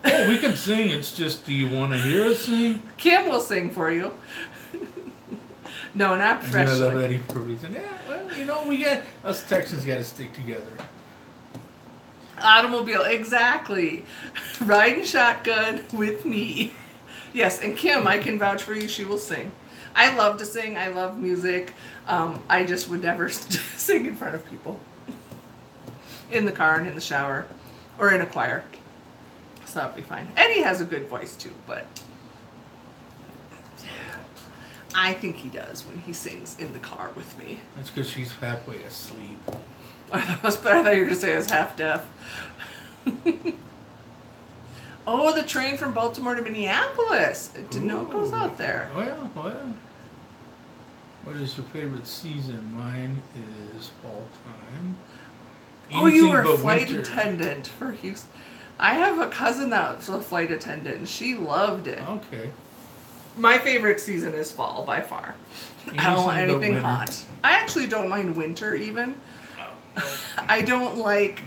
Oh, we can sing. It's just, do you want to hear us sing? Kim will sing for you. No, not professionally. I love Eddie for a reason. Yeah, well, us Texans got to stick together. Automobile, exactly. Riding shotgun with me. Yes, and Kim, I can vouch for you. She will sing. I love to sing. I love music. I just would never sing in front of people. In the car and in the shower. Or in a choir. So that'd be fine. Eddie has a good voice too, but I think he does when he sings in the car with me. That's because she's halfway asleep. I thought you were going to say I was half deaf. Oh, the train from Baltimore to Minneapolis. I didn't know it goes out there. Oh, yeah. What is your favorite season? Mine is fall time. Oh, you were a flight attendant for Houston. I have a cousin that was a flight attendant, and she loved it. Okay. My favorite season is fall, by far. I don't want anything hot. I actually don't mind winter, even. I don't like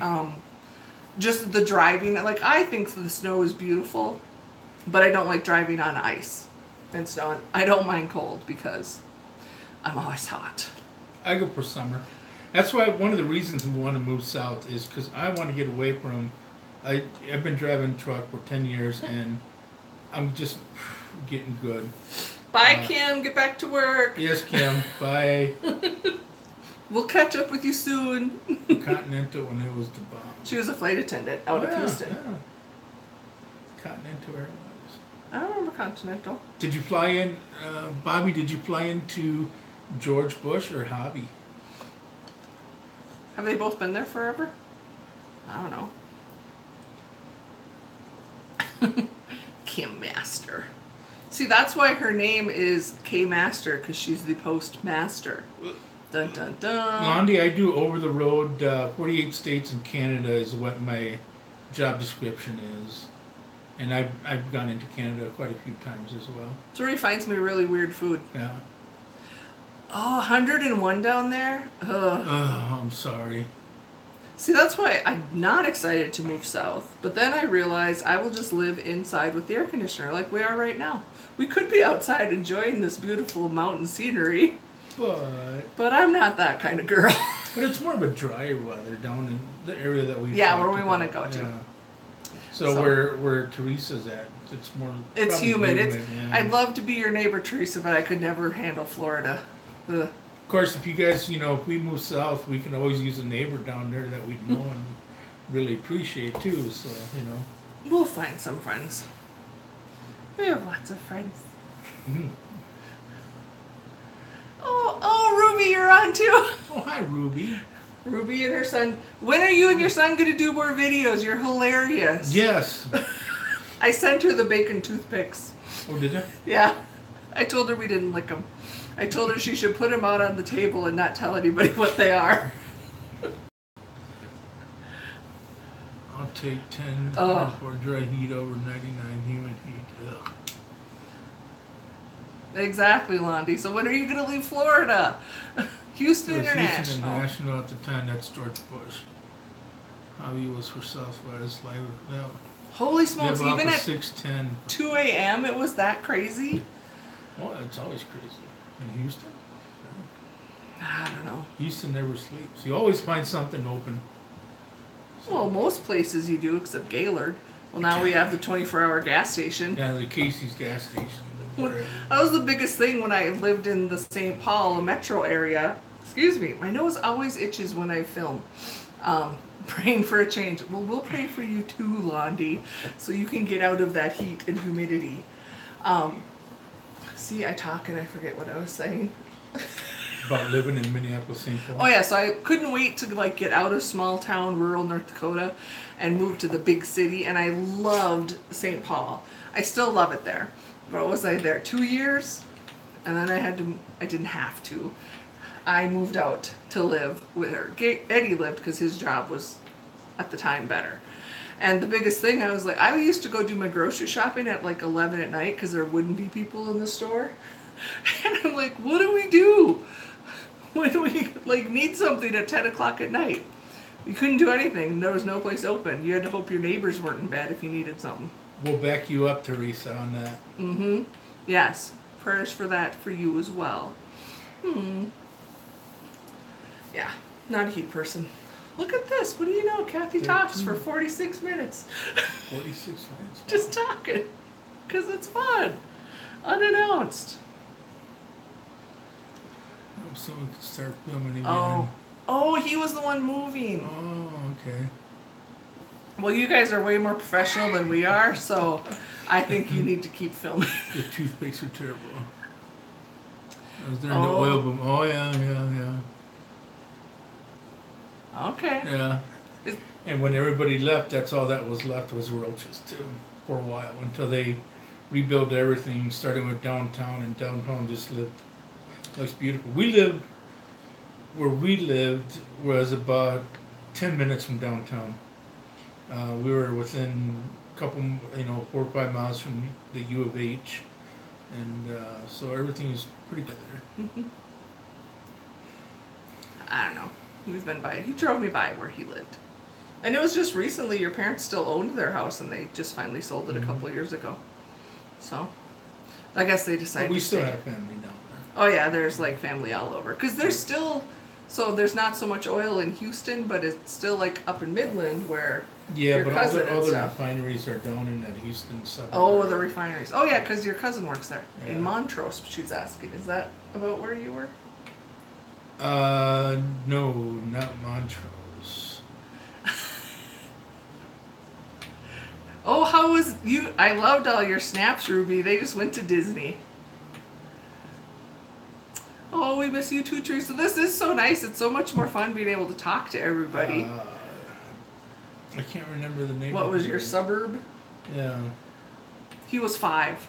just the driving. Like, I think the snow is beautiful, but I don't like driving on ice and snow. I don't mind cold because I'm always hot. I go for summer. That's why one of the reasons we want to move south is because I want to get away from. I've been driving truck for 10 years and I'm just getting good. Bye, Kim. Get back to work. Yes, Kim. Bye. We'll catch up with you soon. Continental when it was the bomb. She was a flight attendant out of Houston. Yeah. Continental Airlines. I don't remember Continental. Did you fly in, Bobby, did you fly into George Bush or Hobby? Have they both been there forever? I don't know. Kim Master. See, that's why her name is K Master, because she's the postmaster. Dun dun dun. Blondie, I do over the road. 48 states and Canada is what my job description is. And I've gone into Canada quite a few times as well. Tori finds me really weird food. Yeah. Oh, 101 down there? Ugh. Oh, I'm sorry. See, that's why I'm not excited to move south. But then I realized I will just live inside with the air conditioner like we are right now. We could be outside enjoying this beautiful mountain scenery. But I'm not that kind of girl. But it's more of a drier weather down in the area that we where we want to go to. Yeah. So where Teresa's at, it's more. It's humid. Yeah. I'd love to be your neighbor, Teresa, but I could never handle Florida. Ugh. Of course, if you guys, if we move south, we can always use a neighbor down there that we know and really appreciate too. So we'll find some friends. We have lots of friends. Mm-hmm. Oh, Ruby, you're on too. Oh, hi, Ruby. Ruby and her son. When are you and your son going to do more videos? You're hilarious. Yes. I sent her the bacon toothpicks. Oh, did you? Yeah. I told her we didn't lick them. I told her she should put them out on the table and not tell anybody what they are. I'll take 10 for dry heat over 99 humid heat. Ugh. Exactly, Londi. So when are you going to leave Florida? Houston International. Houston International at the time. That's George Bush. Hobby was for Southwest. Well, holy smokes! Even at 6:10. 2 a.m. it was that crazy. Well, it's always crazy in Houston. I don't know. Houston never sleeps. You always find something open. So. Well, most places you do, except Gaylord. Well, now we have the 24-hour gas station. Yeah, the Casey's gas station. That was the biggest thing when I lived in the St. Paul metro area. Excuse me, my nose always itches when I film. Praying for a change. Well, we'll pray for you too, Londi, so you can get out of that heat and humidity. See, I talk and I forget what I was saying. about living in Minneapolis, St. Paul? Oh yeah, so I couldn't wait to like get out of small town, rural North Dakota, and move to the big city. And I loved St. Paul. I still love it there. But was I there 2 years? And then I didn't have to. I moved out to live with her. Eddie lived because his job was at the time better. And the biggest thing, I was like, I used to go do my grocery shopping at like 11 at night because there wouldn't be people in the store. And I'm like, what do we do? When do we like need something at 10 o'clock at night? You couldn't do anything. There was no place open. You had to hope your neighbors weren't in bed if you needed something. We'll back you up, Teresa, on that. Mm-hmm. Yes. Prayers for that for you as well. Yeah. Not a heat person. Look at this. What do you know? Kathy talks for 46 minutes. 46 minutes. Just talking. Because it's fun. Unannounced. I hope someone can start filming again. Oh, he was the one moving. Oh, okay. Well, you guys are way more professional than we are, so I think you need to keep filming. The toothpicks are terrible. I was during the oil boom. Oh, yeah. Okay. Yeah. And when everybody left, that's all that was left was roaches, too, for a while, until they rebuilt everything, starting with downtown, and downtown just looks beautiful. Where we lived was about 10 minutes from downtown. We were within a couple, 4 or 5 miles from the U of H, and so everything is pretty good there. I don't know. We've been by. He drove me by where he lived. And it was just recently your parents still owned their house and they just finally sold it a couple of years ago. So, I guess they decided But we to still stay. have family down there. Oh yeah, there's like family all over. Because there's still, so there's not so much oil in Houston, but it's still like up in Midland where Yeah, your but cousin all and the stuff. refineries are down in that Houston suburb. Oh, the refineries. Oh yeah, because your cousin works there. Yeah. In Montrose, she's asking. Is that about where you were? No, not Montrose. Oh, how was you? I loved all your snaps, Ruby. They just went to Disney. Oh, we miss you too, Teresa. This is so nice. It's so much more fun being able to talk to everybody. I can't remember the name. What of was it. your suburb? Yeah. He was 5.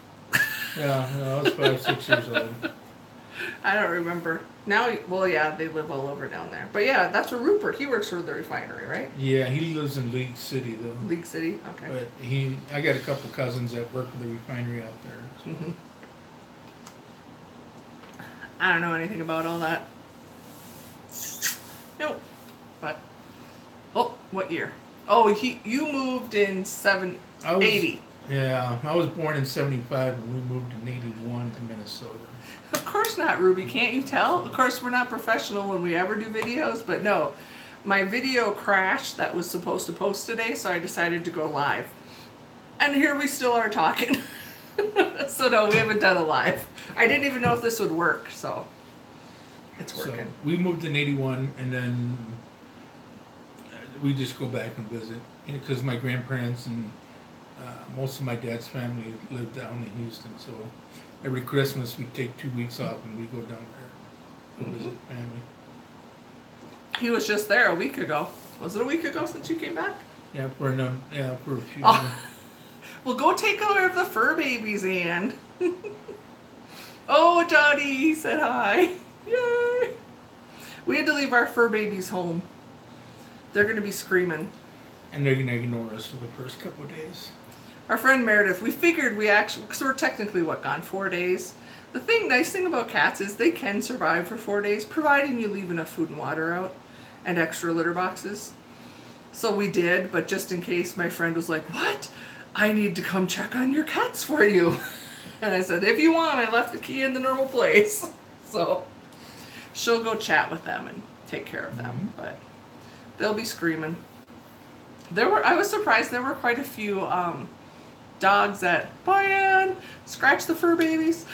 Yeah, I was 5, 6 years old. I don't remember. Now, well, yeah, they live all over down there. But yeah, that's where Rupert, he works for the refinery, right? Yeah, he lives in League City though. League City? Okay. But I got a couple cousins that work for the refinery out there. So. Mm-hmm. I don't know anything about all that. Nope. But, what year? Oh, you moved in 80. Yeah, I was born in 75 and we moved in 81 to Minnesota. Of course not, Ruby. Can't you tell? Of course, we're not professional when we ever do videos, but no. My video crashed that was supposed to post today, so I decided to go live. And here we still are talking. So no, we haven't done a live. I didn't even know if this would work, so it's working. So we moved in 81 and then we just go back and visit. Because my grandparents and most of my dad's family lived down in Houston, so every Christmas we take 2 weeks off and we go down there to visit family. He was just there a week ago. Was it a week ago since you came back? Yeah, for a few. Well, go take care of the fur babies, Ann. Oh, Johnny, he said hi. Yay! We had to leave our fur babies home. They're going to be screaming. And they're going to ignore us for the first couple of days. Our friend Meredith, we figured because we're technically, gone 4 days. The nice thing about cats is they can survive for 4 days, providing you leave enough food and water out and extra litter boxes. So we did, but just in case, my friend was like, what? I need to come check on your cats for you. And I said, if you want, I left the key in the normal place. So she'll go chat with them and take care of them, but they'll be screaming. I was surprised there were quite a few dogs at scratch the fur babies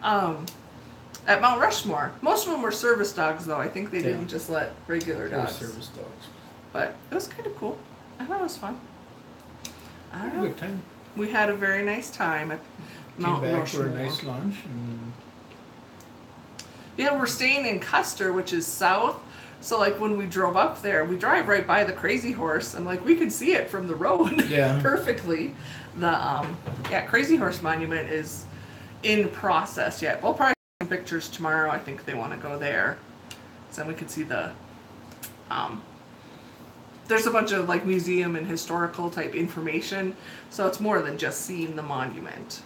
at Mount Rushmore. Most of them were service dogs, though. I think they didn't just let regular dogs. Service dogs. But it was kind of cool. I thought it was fun. I don't know. Good time. We had a very nice time at Mount Came back Rushmore. for a nice lunch. And Yeah, we're staying in Custer, which is south. So like when we drove up there, we drive right by the Crazy Horse, and like we could see it from the road Yeah. perfectly. The Crazy Horse Monument is in process yet. We'll probably take some pictures tomorrow. I think they want to go there, so then we can see the. There's a bunch of like museum and historical type information, so it's more than just seeing the monument.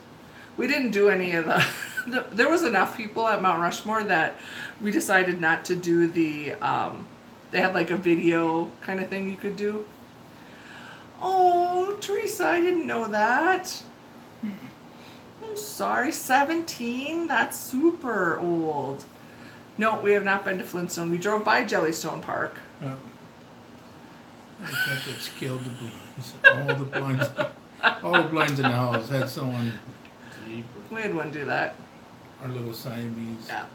We didn't do any of the. There was enough people at Mount Rushmore that we decided not to do the. They had like a video kind of thing you could do. Oh, Teresa, I didn't know that. I'm sorry, 17? That's super old. No, we have not been to Flintstone. We drove by Jellystone Park. I thought that scaled the blinds. All the blinds in the house had someone deep. We had one do that. Our little Siamese. Yeah.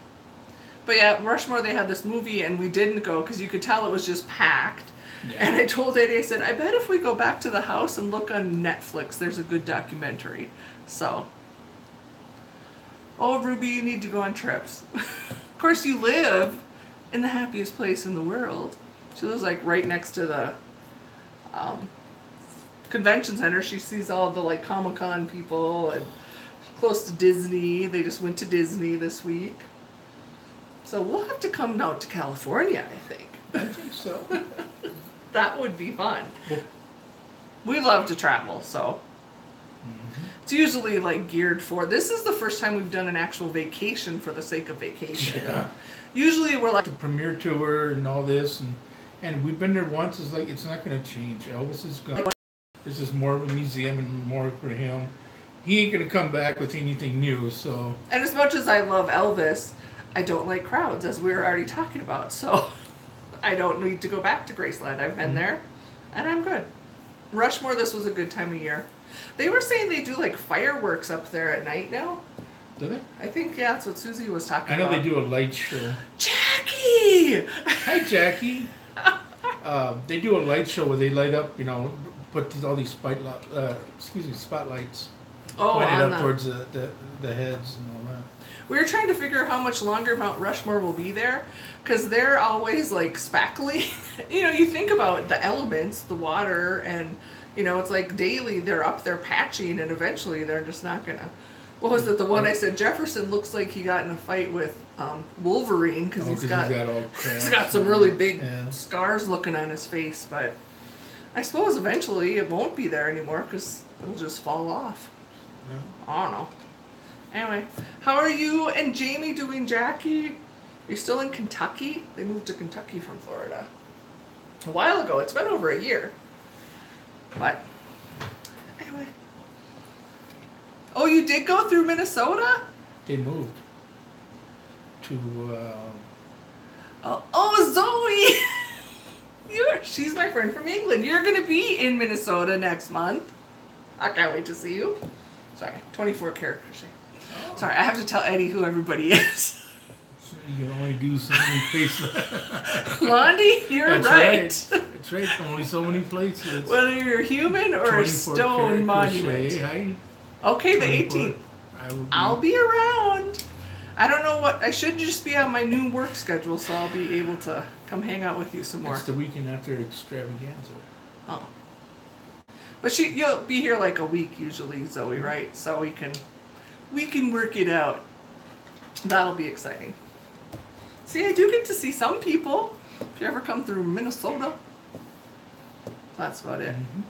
But yeah, Rushmore, they had this movie, and we didn't go because you could tell it was just packed. Yeah. And I told Eddie, I said, I bet if we go back to the house and look on Netflix, there's a good documentary. So, oh, Ruby, you need to go on trips. Of course, you live in the happiest place in the world. She lives like right next to the convention center. She sees all the like Comic-Con people and close to Disney. They just went to Disney this week. So we'll have to come out to California, I think. I think so. That would be fun. We love to travel, so it's usually like geared for. This is the first time we've done an actual vacation for the sake of vacation. Yeah. Usually we're like The premiere tour and all this, and we've been there once. It's like it's not going to change. Elvis is gone. This is more of a museum and more for him. He ain't going to come back with anything new. So. And as much as I love Elvis, I don't like crowds, as we were already talking about. So I don't need to go back to Graceland. I've been there, and I'm good. Rushmore, this was a good time of year. They were saying they do like fireworks up there at night now. Do they? I think, yeah, that's what Susie was talking I know about. they do a light show. Jackie! Hi, Jackie. They do a light show where they light up, put all these spotlights pointed up towards the heads and all that. We were trying to figure out how much longer Mount Rushmore will be there, because they're always like spackly. You think about the elements, the water, and it's like daily they're up there patching, and eventually they're just not gonna. What was it? The one I said Jefferson looks like he got in a fight with Wolverine because he's got some really big scars looking on his face. But I suppose eventually it won't be there anymore because it'll just fall off. Yeah. I don't know. Anyway, how are you and Jamie doing, Jackie? You're still in Kentucky? They moved to Kentucky from Florida a while ago. It's been over a year. But anyway. Oh, you did go through Minnesota? They moved to. Oh, Zoe! She's my friend from England. You're going to be in Minnesota next month. I can't wait to see you. Sorry, 24 characters. Oh. Sorry, I have to tell Eddie who everybody is. You can only do so many places. Blondie, you're right. That's right. Only so many places. Whether you're human or a stone monument. Okay, the 18th. I'll be around. I don't know what. I should just be on my new work schedule, so I'll be able to come hang out with you some more. It's the weekend after Extravaganza. Oh. But you'll be here like a week usually, Zoe, right? So we can work it out. That'll be exciting. See, I do get to see some people. If you ever come through Minnesota. That's about it. Mm-hmm.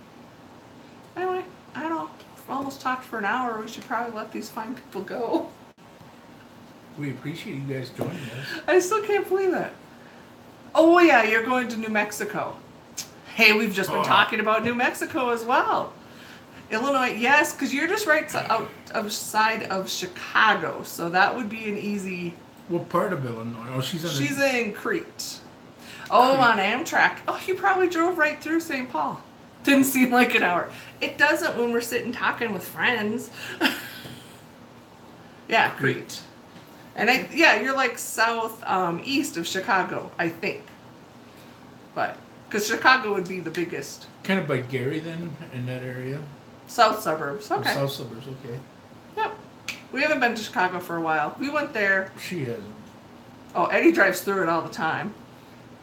Anyway, I don't know. We've almost talked for an hour. We should probably let these fine people go. We appreciate you guys joining us. I still can't believe it. Oh yeah, you're going to New Mexico. Hey, we've just been talking about New Mexico as well. Illinois, yes, because you're just right outside of Chicago, so that would be an easy. What part of Illinois? Oh, she's in Crete. Oh, on Amtrak. Oh, you probably drove right through St. Paul. Didn't seem like an hour. It doesn't when we're sitting talking with friends. Yeah, Crete. And you're like east of Chicago, I think. But because Chicago would be the biggest. Kind of by Gary then, in that area. South suburbs. Okay. South suburbs. Okay. Yep. We haven't been to Chicago for a while. We went there. She hasn't. Oh, Eddie drives through it all the time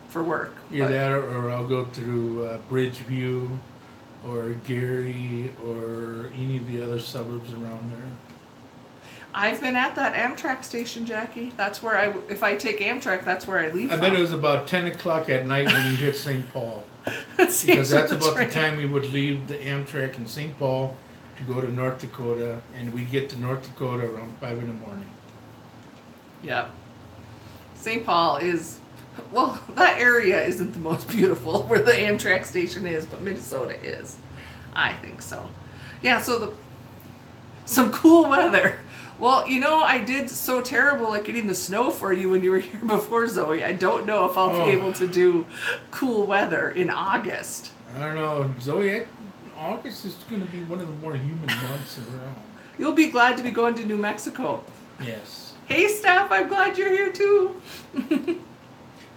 for work. Either but- that, or I'll go through Bridgeview, or Gary, or any of the other suburbs around there. I've been at that Amtrak station, Jackie. That's where if I take Amtrak, that's where I leave I from. bet it was about 10 o'clock at night when you hit St. Paul. Because Because that's about the time we would leave the Amtrak in St. Paul to go to North Dakota, and we'd get to North Dakota around 5 in the morning. Yep. St. Paul is, well, that area isn't the most beautiful where the Amtrak station is, but Minnesota is. I think so. Yeah, so some cool weather. Well, I did so terrible at getting the snow for you when you were here before, Zoe. I don't know if I'll be able to do cool weather in August. I don't know, Zoe, August is going to be one of the more humid months around. You'll be glad to be going to New Mexico. Yes. Hey, Steph, I'm glad you're here too.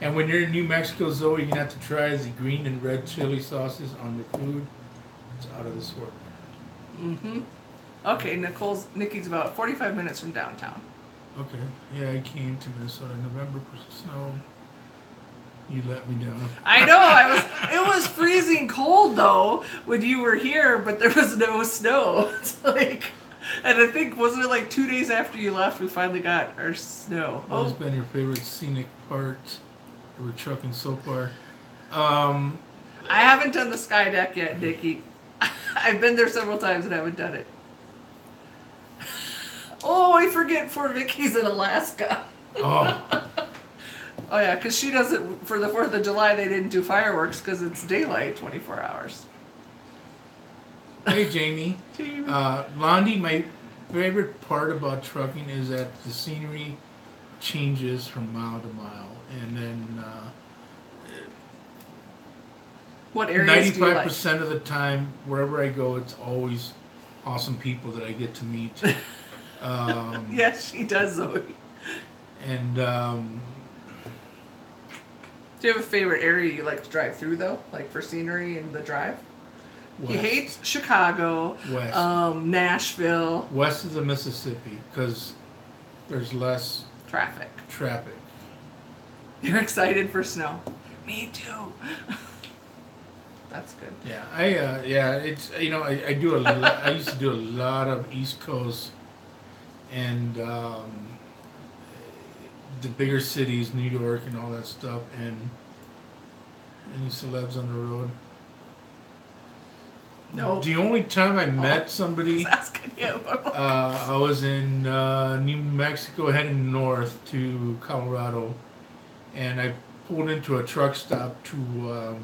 And when you're in New Mexico, Zoe, you have to try the green and red chili sauces on the food. It's out of this world. Mm-hmm. Okay, Nikki's about 45 minutes from downtown. Okay. Yeah, I came to Minnesota in November for snow. You let me down. I know, it was freezing cold though when you were here, but there was no snow. It's like, and I think, wasn't it like 2 days after you left we finally got our snow? What has been your favorite scenic part that we're trucking so far? I haven't done the sky deck yet, Nikki. I've been there several times and haven't done it. Oh, I forget Fort Vicky's in Alaska. Oh, Oh yeah, because she doesn't, for the 4th of July they didn't do fireworks because it's daylight 24 hours. hey Jamie. Londi, my favorite part about trucking is that the scenery changes from mile to mile. And then What areas do you like? 95% of the time, wherever I go, it's always awesome people that I get to meet. Yes, she does, Zoe. And Do you have a favorite area you like to drive through though? Like for scenery and the drive? He hates Chicago, West. Nashville. West of the Mississippi, because there's less Traffic. traffic. You're excited for snow. Me too. That's good. Yeah, it's I do a lot, I used to do a lot of East Coast and the bigger cities, New York and all that stuff, and any celebs on the road. No. The only time I met somebody, Asking you. I was in New Mexico heading north to Colorado, and I pulled into a truck stop to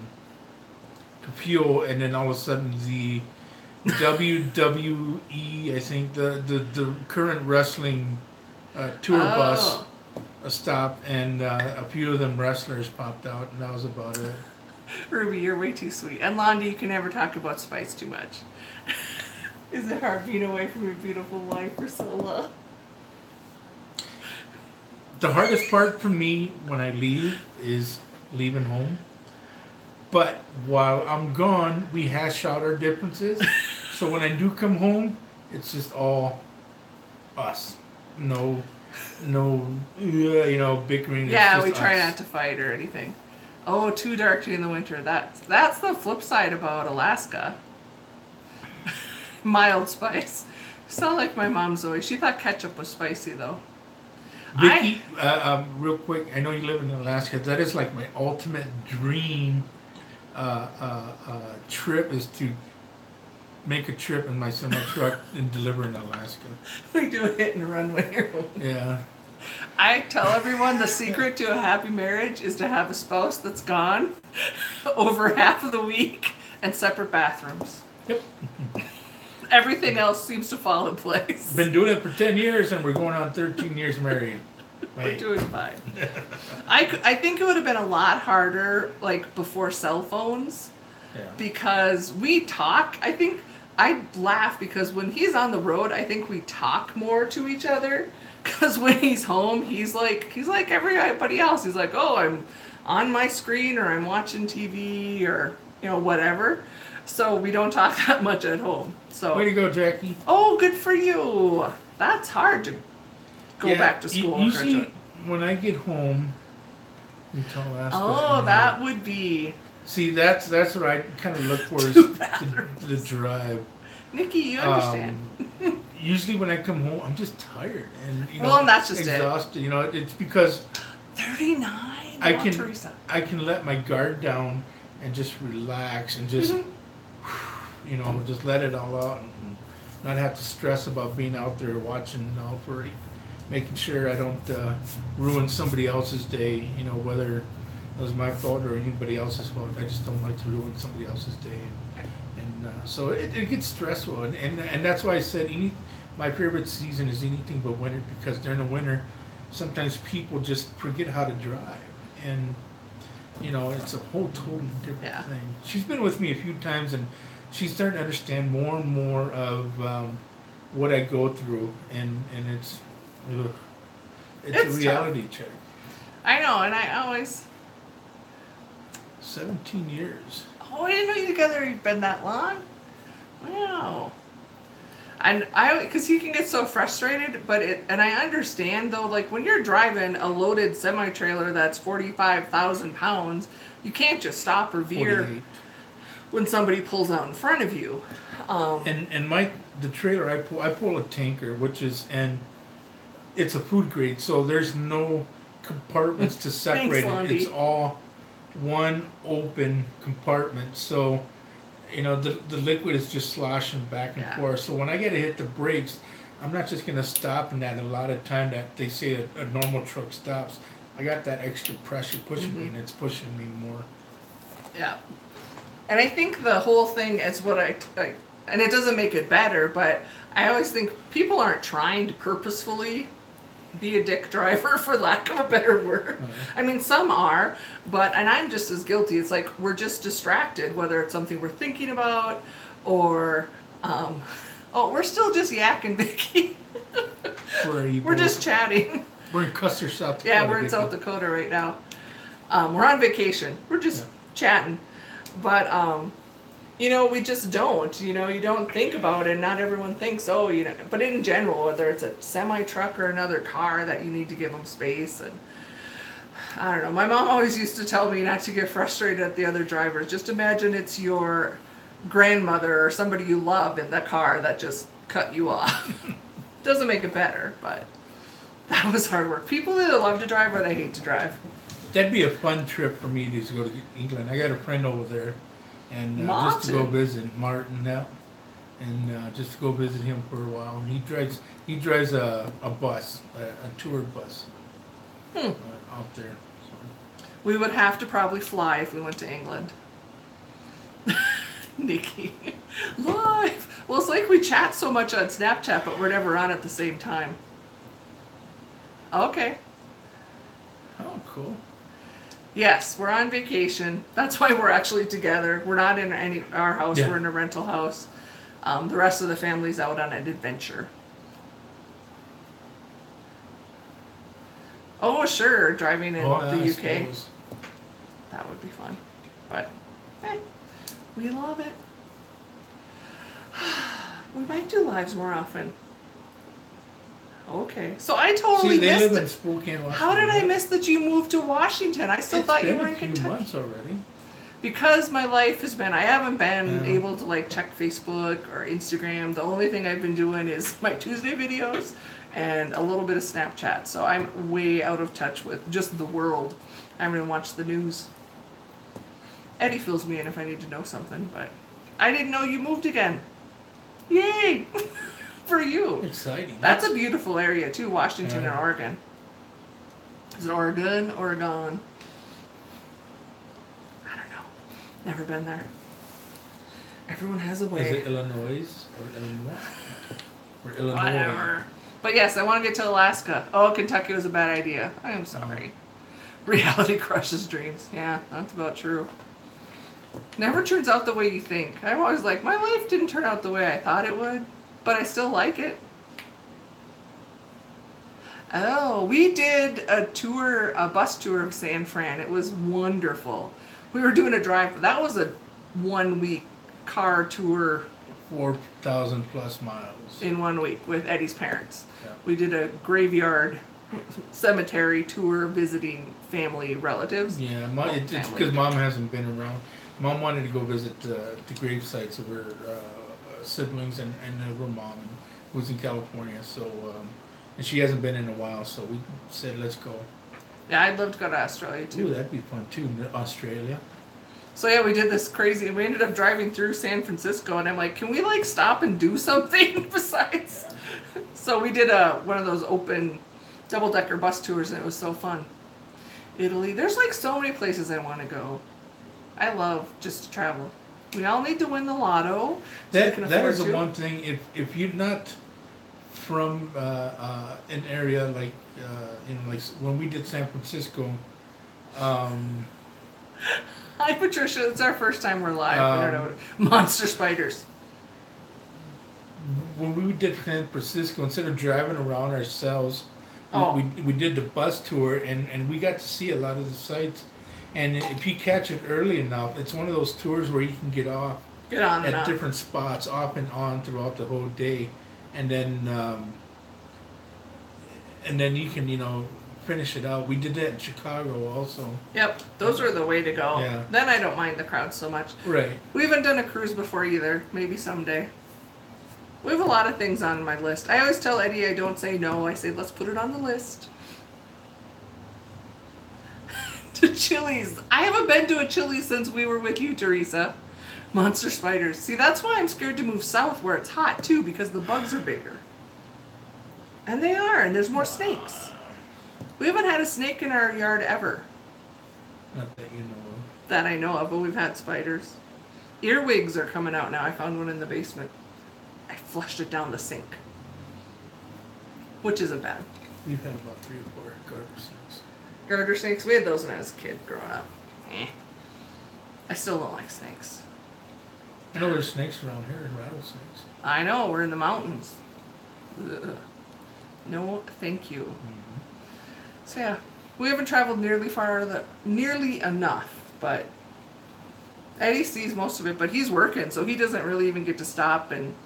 fuel, and then all of a sudden the WWE, I think the current wrestling tour bus stopped, and a few of them wrestlers popped out, and that was about it. Ruby, you're way too sweet. And Londi, you can never talk about Spice too much. Is it hard being away from your beautiful wife for so long? The hardest part for me when I leave is leaving home. But while I'm gone, we hash out our differences. So when I do come home, it's just all us. No, bickering. Yeah, It's we just try us. not to fight or anything. Oh, too dark in the winter. That's the flip side about Alaska. Mild spice. You sound like my mom, Zoe. She thought ketchup was spicy though. Vicky, real quick, I know you live in Alaska. That is like my ultimate dream trip, is to make a trip in my semi truck and deliver in Alaska. We do a hit and run when you're home. Yeah. I tell everyone the secret to a happy marriage is to have a spouse that's gone over half of the week and separate bathrooms. Yep. Everything else seems to fall in place. Been doing it for 10 years and we're going on 13 years married. We're doing fine. I think it would have been a lot harder like before cell phones, Yeah. because we talk. I think I laugh because when he's on the road, I think we talk more to each other. Because when he's home, he's like everybody else. He's like, oh, I'm on my screen, or I'm watching TV, or whatever. So we don't talk that much at home. So Way to go, Jackie. oh, good for you. That's hard to go back to school. You see, when I get home, you tell Alaska. Oh, that would be. See, that's what I kind of look for is Two the drive. Nikki, you understand. Usually when I come home, I'm just tired and Well, and that's just exhausted. You know, it's because 39. I can let my guard down and just relax and just just let it all out and not have to stress about being out there watching out for making sure I don't ruin somebody else's day. You know, whether it was my fault or anybody else's fault. I just don't like to ruin somebody else's day. So it gets stressful, and that's why I said my favorite season is anything but winter, because during the winter, sometimes people just forget how to drive, and it's a whole totally different thing. She's been with me a few times, and she's starting to understand more and more of what I go through, and it's a reality check. I know, and I always 17 years. Oh, I didn't know you together you've been that long. Wow. And because he can get so frustrated, and I understand though, like when you're driving a loaded semi-trailer that's 45,000 pounds, you can't just stop or veer 48. when somebody pulls out in front of you. The trailer I pull a tanker, and it's a food grade, so there's no compartments to separate it. It's all one open compartment, so the liquid is just sloshing back and forth. So when I get to hit the brakes, I'm not just gonna stop in that a lot of time that they say a normal truck stops. I got that extra pressure pushing me, and it's pushing me more. Yeah, and I think the whole thing is what I and it doesn't make it better, but I always think people aren't trying to purposefully be a dick driver, for lack of a better word. I mean, some are, and I'm just as guilty. It's like we're just distracted, whether it's something we're thinking about or, we're still just yakking, Vicky. We're just chatting. We're in Custer, South Dakota. Yeah, we're in South Dakota right now. We're on vacation. We're just chatting. But, we just don't, you don't think about it. Not everyone thinks, but in general, whether it's a semi-truck or another car, that you need to give them space. And I don't know. My mom always used to tell me not to get frustrated at the other drivers. Just imagine it's your grandmother or somebody you love in the car that just cut you off. Doesn't make it better, but that was hard work. People either love to drive or they hate to drive. That'd be a fun trip for me to go to England. I got a friend over there. And just to go visit Martin now, and just to go visit him for a while. And he drives a bus, a tour bus, out there. So. We would have to probably fly if we went to England. Nikki, live. Well, it's like we chat so much on Snapchat, but we're never on at the same time. Okay. Oh, cool. Yes, we're on vacation. That's why we're actually together. We're not in our house. Yeah. We're in a rental house. The rest of the family's out on an adventure. Oh, sure. Driving in the UK. That would be fun. But, we love it. We might do lives more often. Okay, so I totally missed it. Live in Spokane, Washington. How did I miss that you moved to Washington? I still thought you were in Kentucky. It's been a few months already. Because my life has been, I haven't been able to check Facebook or Instagram. The only thing I've been doing is my Tuesday videos and a little bit of Snapchat. So I'm way out of touch with just the world. I haven't even watched the news. Eddie fills me in if I need to know something, but I didn't know you moved again. Yay! For you. Exciting. That's a beautiful area too, Washington and Oregon. Is it Oregon? Oregon? I don't know. Never been there. Everyone has a way. Is it Illinois or Illinois? Or Illinois? Whatever. But yes, I want to get to Alaska. Oh, Kentucky was a bad idea. I am sorry. Reality crushes dreams. Yeah, that's about true. Never turns out the way you think. I'm always like, my life didn't turn out the way I thought it would. But I still like it. Oh, we did a bus tour of San Fran. It was wonderful. We were doing a drive. That was a 1 week car tour. 4,000 plus miles. In 1 week with Eddie's parents. Yeah. We did a graveyard cemetery tour visiting family relatives. Yeah, it's Family. because Mom hasn't been around. Mom wanted to go visit the grave sites of her siblings and her mom, who was in California. So, and she hasn't been in a while, so we said, let's go. Yeah, I'd love to go to Australia too. Ooh, that'd be fun too, Australia. So yeah, we did this crazy. We ended up driving through San Francisco, and I'm like, can we like stop and do something besides? So we did one of those open double-decker bus tours, and it was so fun. Italy. There's like so many places I want to go. I love just to travel. We all need to win the lotto. That is the one thing. If you're not from an area like like when we did San Francisco. Hi Patricia, it's our first time we're live. I don't know. Monster spiders. When we did San Francisco, instead of driving around ourselves, we did the bus tour, and we got to see a lot of the sites. And if you catch it early enough, it's one of those tours where you can get on at different spots, off and on throughout the whole day, and then you can finish it out. We did that in Chicago also. Yep, those are the way to go. Yeah. Then I don't mind the crowd so much. Right. We haven't done a cruise before either. Maybe someday. We have a lot of things on my list. I always tell Eddie I don't say no. I say let's put it on the list. To Chili's. I haven't been to a Chili's since we were with you, Teresa. Monster spiders. See, that's why I'm scared to move south where it's hot too, because the bugs are bigger. And they are, and there's more snakes. We haven't had a snake in our yard ever. Not that you know of. That I know of, but we've had spiders. Earwigs are coming out now. I found one in the basement. I flushed it down the sink. Which isn't bad. We've had about 3 or 4 garter snakes. Garter snakes, we had those when I was a kid growing up. I still don't like snakes. I know there's snakes around here, rattlesnakes. I know, we're in the mountains. Ugh. No, thank you. Mm-hmm. So yeah, we haven't traveled nearly enough, but Eddie sees most of it, but he's working, so he doesn't really even get to stop and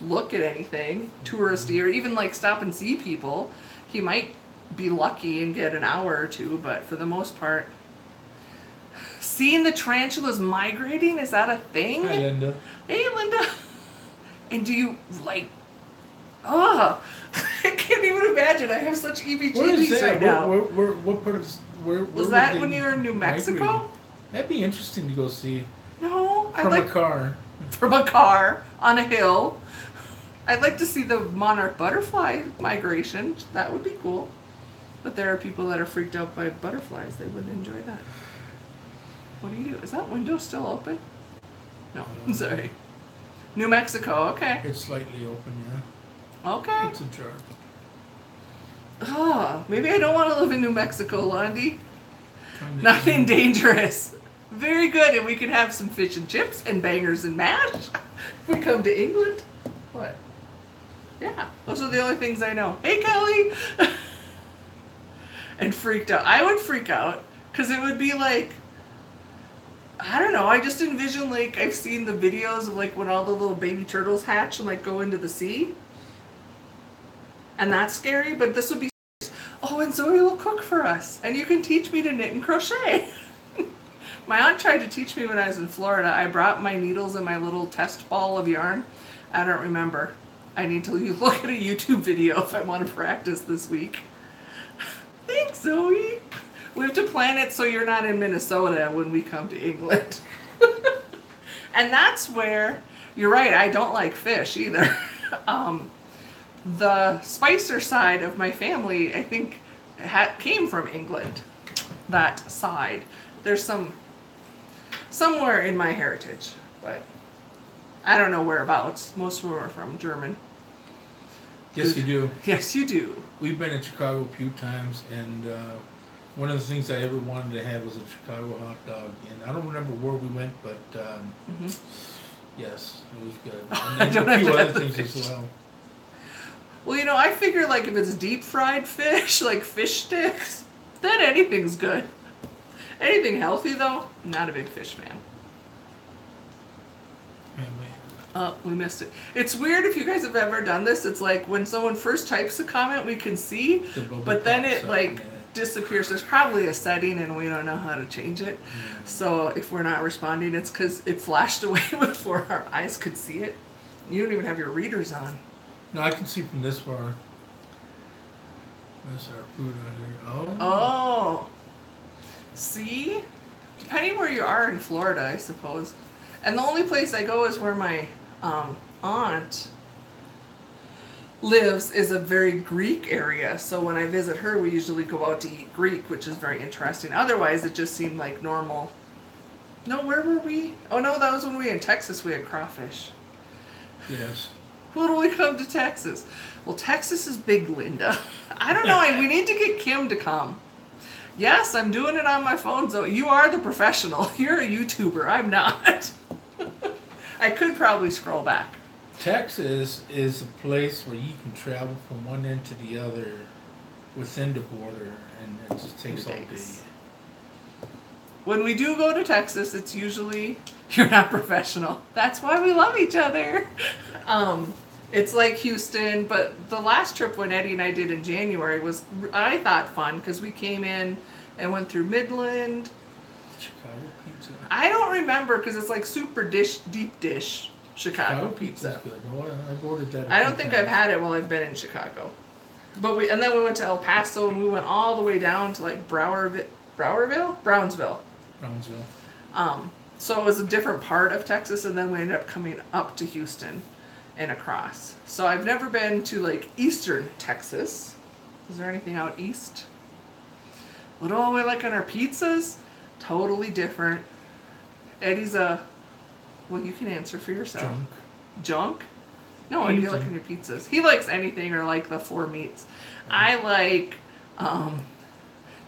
look at anything touristy or even like stop and see people. He might be lucky and get an hour or two, but for the most part, seeing the tarantulas migrating, is that a thing? Hi, Linda. Hey, Linda. And do you like? Oh, I can't even imagine. I have such EBGBs right now. What part of where was that when you were in New Mexico? Migrating? That'd be interesting to go see. No, From a car. From a car on a hill. I'd like to see the monarch butterfly migration. That would be cool. But there are people that are freaked out by butterflies. They wouldn't enjoy that. What do you do? Is that window still open? No, I'm sorry. New Mexico, okay. It's slightly open, yeah. Okay. It's a jar. Oh, maybe I don't want to live in New Mexico, Londi. Nothing dangerous. Very good, and we can have some fish and chips and bangers and mash. If we come to England. What? Yeah, those are the only things I know. Hey, Kelly! And freaked out. I would freak out, because it would be like, I don't know, I just envision, like, I've seen the videos of, like, when all the little baby turtles hatch and, like, go into the sea. And that's scary, but this would be, oh, and Zoe will cook for us. And you can teach me to knit and crochet. My aunt tried to teach me when I was in Florida. I brought my needles and my little test ball of yarn. I don't remember. I need to look at a YouTube video if I want to practice this week. Thanks, Zoe. We have to plan it so you're not in Minnesota when we come to England. And that's where, you're right, I don't like fish either. The Spicer side of my family, I think, came from England. That side. There's somewhere in my heritage, but I don't know whereabouts. Most of them are from German. Yes, you do. Yes, you do. We've been in Chicago a few times, and one of the things I ever wanted to have was a Chicago hot dog. And I don't remember where we went, but yes, it was good. And then a few other things as well. Well, I figure like if it's deep fried fish, like fish sticks, then anything's good. Anything healthy though, not a big fish fan. Oh, we missed it. It's weird if you guys have ever done this. It's like when someone first types a comment, we can see, but then it like disappears. There's probably a setting and we don't know how to change it. So if we're not responding, it's because it flashed away before our eyes could see it. You don't even have your readers on. No, I can see from this far. That's our food out here. Oh. See? Depending where you are in Florida, I suppose. And the only place I go is where my aunt lives is a very Greek area. So when I visit her, we usually go out to eat Greek, which is very interesting. Otherwise, it just seemed like normal. No, where were we? Oh no, that was when we were in Texas. We had crawfish. Yes. When do we come to Texas? Well, Texas is big, Linda. I don't know. We need to get Kim to come. Yes, I'm doing it on my phone. So you are the professional. You're a YouTuber. I'm not. I could probably scroll back. Texas is a place where you can travel from one end to the other within the border, and it just takes all day. When we do go to Texas, it's usually, you're not professional. That's why we love each other. It's like Houston, but the last trip when Eddie and I did in January was, I thought, fun because we came in and went through Midland. Chicago pizza. I don't remember because it's like super deep dish Chicago pizza. Good. No, I've ordered that. I don't think I've had it while I've been in Chicago. But and then we went to El Paso and we went all the way down to like Brownsville. So it was a different part of Texas, and then we ended up coming up to Houston and across. So I've never been to like eastern Texas. Is there anything out east? What do we like on our pizzas? Totally different. Eddie's well, you can answer for yourself. Junk? No, what do you like on your pizzas? He likes anything or like the 4 meats. I like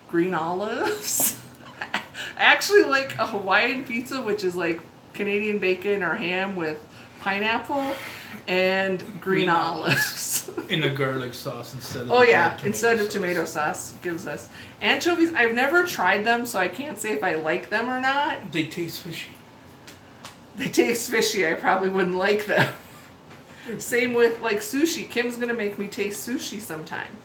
green olives. I actually like a Hawaiian pizza, which is like Canadian bacon or ham with pineapple and green olives. In a garlic sauce instead of instead of tomato sauce gives us anchovies. I've never tried them, so I can't say if I like them or not. They taste fishy. They taste fishy. I probably wouldn't like them. Same with like sushi. Kim's gonna make me taste sushi sometime.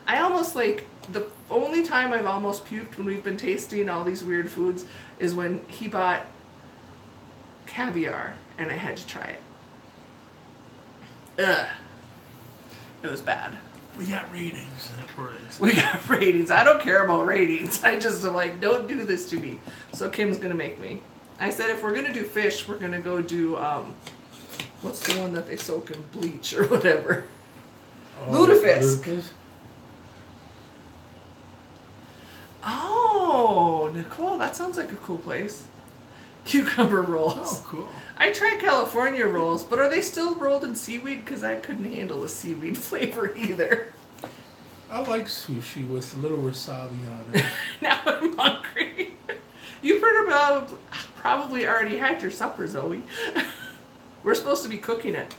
I almost like, the only time I've almost puked when we've been tasting all these weird foods is when he bought caviar and I had to try it. Ugh. It was bad. We got ratings. We got ratings. I don't care about ratings. I just am like, don't do this to me. So Kim's gonna make me. I said if we're gonna do fish, we're gonna go do what's the one that they soak in bleach or whatever? Lutefisk. Oh, Nicole, that sounds like a cool place. Cucumber rolls. Oh, cool. I tried California rolls, but are they still rolled in seaweed? Because I couldn't handle the seaweed flavor either. I like sushi with a little wasabi on it. Now I'm hungry. You've probably already had your supper, Zoe. We're supposed to be cooking it.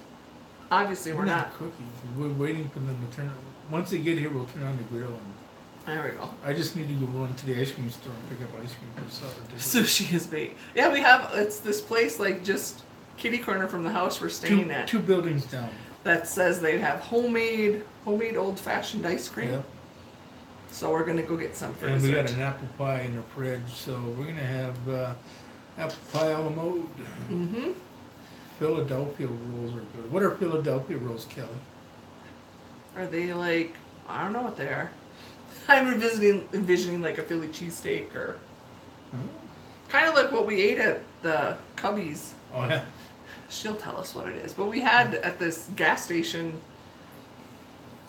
Obviously, we're not cooking. We're waiting for them to turn. Once they get here, we'll turn on the grill. There we go. I just need to go into the ice cream store and pick up ice cream for supper. Sushi is bait. Yeah, we have. It's this place like just kitty corner from the house we're staying at. 2 buildings down. That says they have homemade old-fashioned ice cream. Yep. So we're gonna go get some for and dessert. We got an apple pie in the fridge, so we're gonna have apple pie a la mode. Mm-hmm. Philadelphia rolls are good. What are Philadelphia rolls, Kelly? Are they like, I don't know what they are. I'm envisioning like a Philly cheesesteak or kind of like what we ate at the Cubbies. Oh yeah. She'll tell us what it is. But we had at this gas station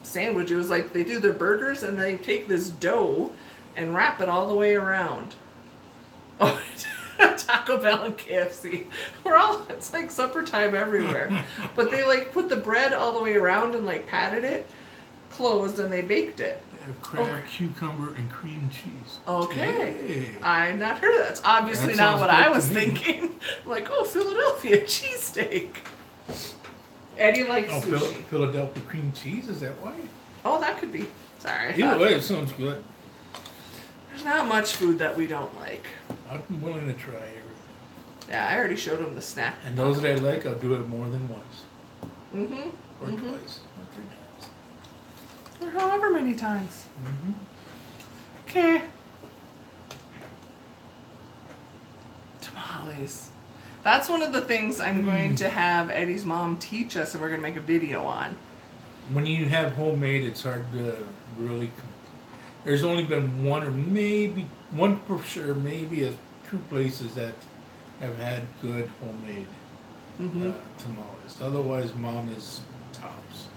sandwich, it was like they do their burgers and they take this dough and wrap it all the way around. Oh, Taco Bell and KFC. It's like supper time everywhere. But they like put the bread all the way around and like patted it closed and they baked it. Crab, cucumber, and cream cheese. Okay. Hey. I've not heard of that. That's obviously not what I was thinking. Like, Philadelphia cheesesteak. Eddie likes sushi. Philadelphia cream cheese, is that why? Oh, that could be. Sorry. Either way, it sounds good. There's not much food that we don't like. I'm willing to try everything. Yeah, I already showed him the snack. And those that I like, I'll do it more than once. Mm-hmm. Or Mm-hmm. twice. Or 3 times. Or however many times. Mm-hmm. Okay. Tamales. That's one of the things I'm going to have Eddie's mom teach us, and we're going to make a video on. When you have homemade, it's hard to really. There's only been one or maybe one for sure, maybe 2 places that have had good homemade tamales. Otherwise, mom is tops.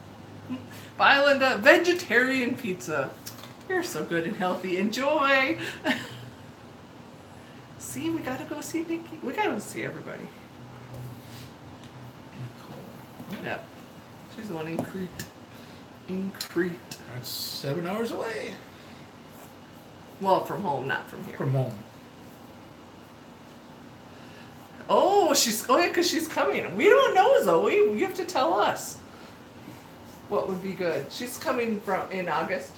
Bye, Linda. Vegetarian pizza. You're so good and healthy. Enjoy. See, we gotta go see Nikki. We gotta go see everybody. Yep. She's the one in Crete. In Crete. That's 7 hours away Well, from home, not from here. from home. Oh, yeah, because she's coming. We don't know, Zoe. You have to tell us what would be good. She's coming in August.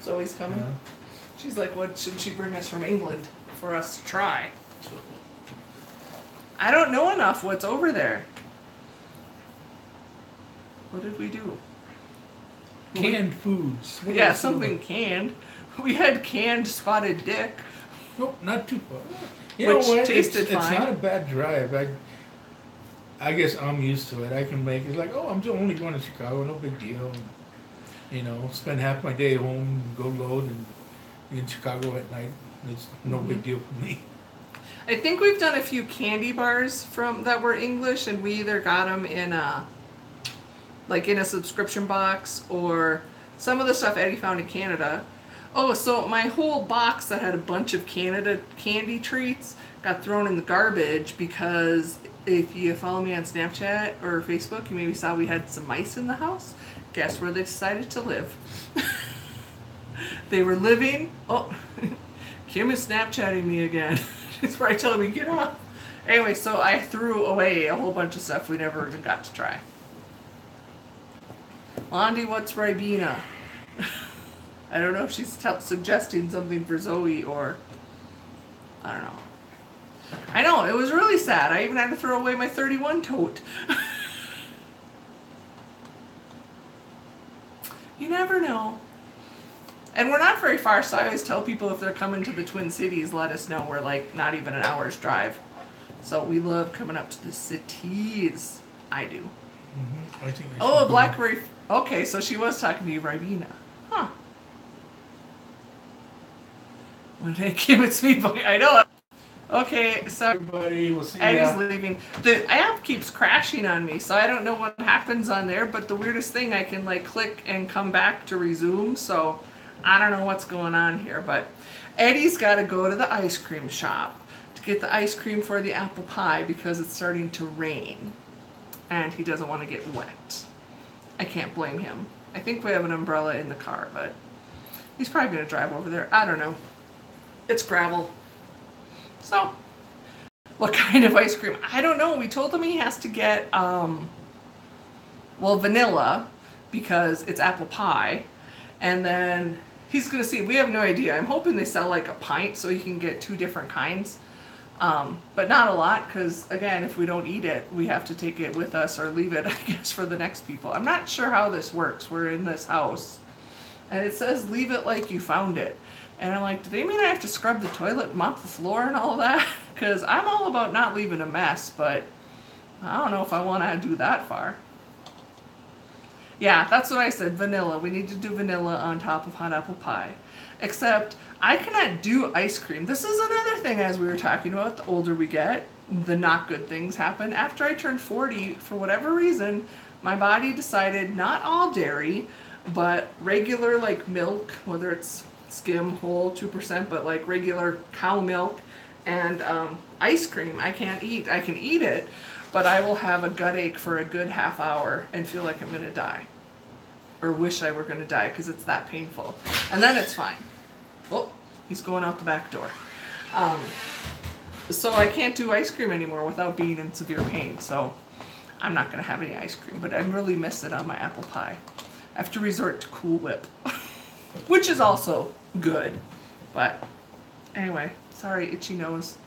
Zoe's coming. Yeah. She's like, what should she bring us from England for us to try? I don't know enough what's over there. What did we do? Canned foods. What Yeah, else? something canned. We had canned spotted dick. Nope, not too far. You Which know what? tasted It's fine. not a bad drive. I guess I'm used to it. I can make it like, oh, I'm just only going to Chicago, no big deal. You know, spend half my day at home, go load, and be in Chicago at night. It's no big deal for me. I think we've done a few candy bars that were English, and we either got them in a subscription box, or some of the stuff Eddie found in Canada. Oh, so my whole box that had a bunch of Canada candy treats got thrown in the garbage because if you follow me on Snapchat or Facebook, you maybe saw we had some mice in the house. Guess where they decided to live? They were living. Oh, Kim is Snapchatting me again. She's probably telling me get off. Anyway, so I threw away a whole bunch of stuff we never even got to try. Londi, what's Ribena? I don't know if she's suggesting something for Zoe or I don't know. I know, it was really sad. I even had to throw away my 31 tote. You never know. And we're not very far, so I always tell people if they're coming to the Twin Cities, let us know. We're like not even an hour's drive. So we love coming up to the cities. I do. I think Oh, a blackberry. Okay, so she was talking to you, Ribena. Huh. When they Kim, it's me. I know. Okay, so Everybody, we'll see Eddie's ya. leaving. The app keeps crashing on me, so I don't know what happens on there. But the weirdest thing, I can like click and come back to resume. So I don't know what's going on here. But Eddie's got to go to the ice cream shop to get the ice cream for the apple pie because it's starting to rain, and he doesn't want to get wet. I can't blame him. I think we have an umbrella in the car, but he's probably going to drive over there. I don't know. It's gravel. So, what kind of ice cream? I don't know. We told him he has to get, vanilla because it's apple pie. And then he's going to see. We have no idea. I'm hoping they sell like a pint so he can get 2 different kinds. But not a lot because, again, if we don't eat it, we have to take it with us or leave it, I guess, for the next people. I'm not sure how this works. We're in this house. And it says leave it like you found it. And I'm like, do they mean I have to scrub the toilet and mop the floor and all that? Because I'm all about not leaving a mess, but I don't know if I want to do that far. Yeah, that's what I said, vanilla. We need to do vanilla on top of hot apple pie. Except I cannot do ice cream. This is another thing, as we were talking about, the older we get, the not good things happen. After I turned 40, for whatever reason, my body decided not all dairy, but regular like milk, whether it's skim, whole, 2%, but like regular cow milk and ice cream I can't eat. I can eat it, but I will have a gut ache for a good half hour and feel like I'm going to die. Or wish I were going to die because it's that painful. And then it's fine. Oh, he's going out the back door. So I can't do ice cream anymore without being in severe pain. So I'm not going to have any ice cream, but I really miss it on my apple pie. I have to resort to Cool Whip, which is also good. But anyway, sorry, itchy nose.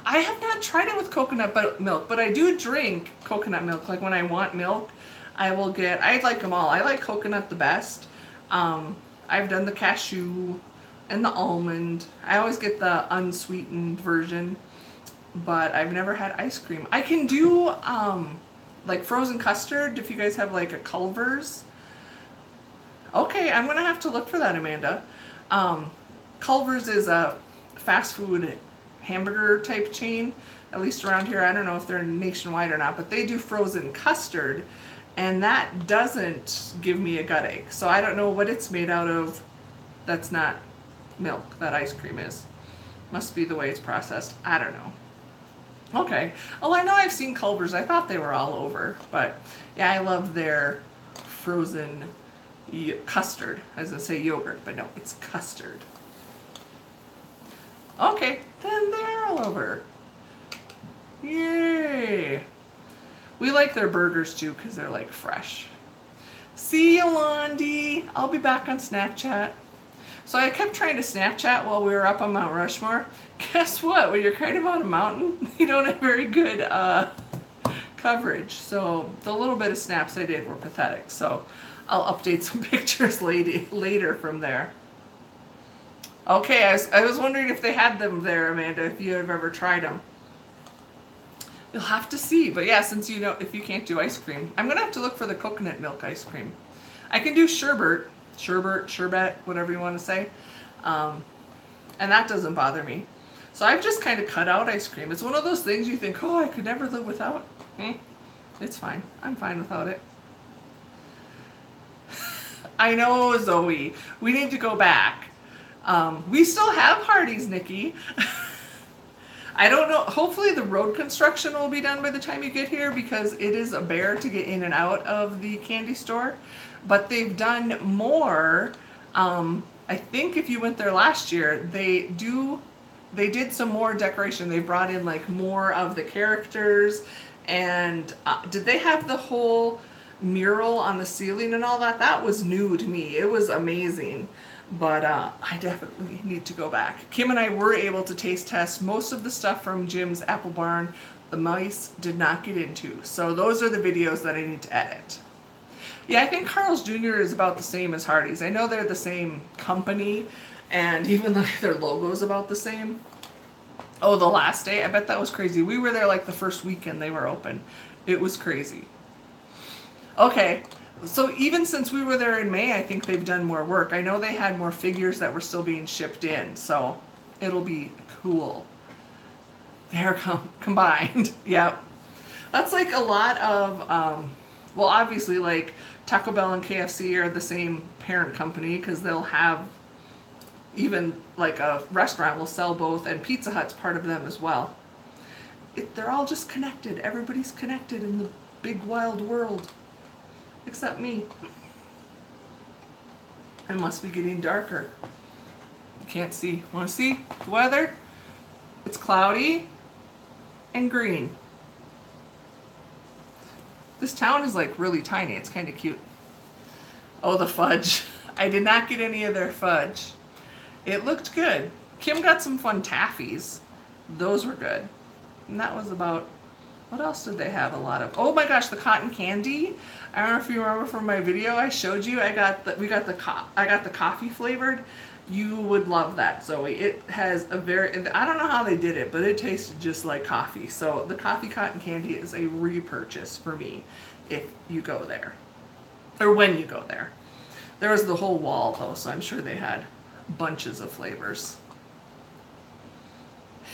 I have not tried it with coconut milk, but I do drink coconut milk. Like when I want milk, I like them all. I like coconut the best. I've done the cashew and the almond. I always get the unsweetened version, but I've never had ice cream. I can do like frozen custard if you guys have like a Culver's. Okay, I'm gonna have to look for that, Amanda. Culver's is a fast food hamburger type chain, at least around here. I don't know if they're nationwide or not, but they do frozen custard, and that doesn't give me a gut ache. So I don't know what it's made out of. That's not milk, that ice cream is. Must be the way it's processed. I don't know. Okay. Oh, I know I've seen Culver's. I thought they were all over, but yeah, I love their frozen custard. I was gonna say yogurt, but no, it's custard. Okay, then they're all over. Yay! We like their burgers too because they're like fresh. See you, Londi. I'll be back on Snapchat. So I kept trying to Snapchat while we were up on Mount Rushmore. Guess what? When you're kind of on a mountain, you don't have very good coverage. So the little bit of snaps I did were pathetic. So I'll update some pictures later from there. Okay, I was wondering if they had them there, Amanda, if you have ever tried them. You'll have to see. But yeah, since you know, if you can't do ice cream, I'm going to have to look for the coconut milk ice cream. I can do sherbet, whatever you want to say. And that doesn't bother me. So I've just kind of cut out ice cream. It's one of those things you think, oh, I could never live without. It's fine. I'm fine without it. I know, Zoe. We need to go back. We still have Hardee's, Nikki. I don't know. Hopefully the road construction will be done by the time you get here because it is a bear to get in and out of the candy store. But they've done more. I think if you went there last year, they did some more decoration. They brought in like more of the characters. And did they have the whole mural on the ceiling and all that? That was new to me. It was amazing. But I definitely need to go back. Kim and I were able to taste test most of the stuff from Jim's Apple Barn. The mice did not get into. So those are the videos that I need to edit. Yeah, I think Carl's Jr. is about the same as Hardee's. I know they're the same company, and even their logo is about the same. Oh, the last day? I bet that was crazy. We were there like the first weekend they were open. It was crazy. Okay. So even since we were there in May, I think they've done more work. I know they had more figures that were still being shipped in, so it'll be cool. They're combined. Yep. That's like a lot of, well, obviously like Taco Bell and KFC are the same parent company because they'll have even like a restaurant will sell both, and Pizza Hut's part of them as well. They're all just connected. Everybody's connected in the big wild world. Except me. It must be getting darker. You can't see. Want to see the weather? It's cloudy and green. This town is like really tiny. It's kind of cute. Oh, the fudge. I did not get any of their fudge. It looked good. Kim got some fun taffies. Those were good. And that was about... What else did they have a lot of? Oh my gosh, the cotton candy. I don't know if you remember from my video I showed you. I got the coffee flavored. You would love that, Zoe. It has a very, I don't know how they did it, but it tasted just like coffee. So the coffee cotton candy is a repurchase for me if you go there. Or when you go there. There was the whole wall though, so I'm sure they had bunches of flavors.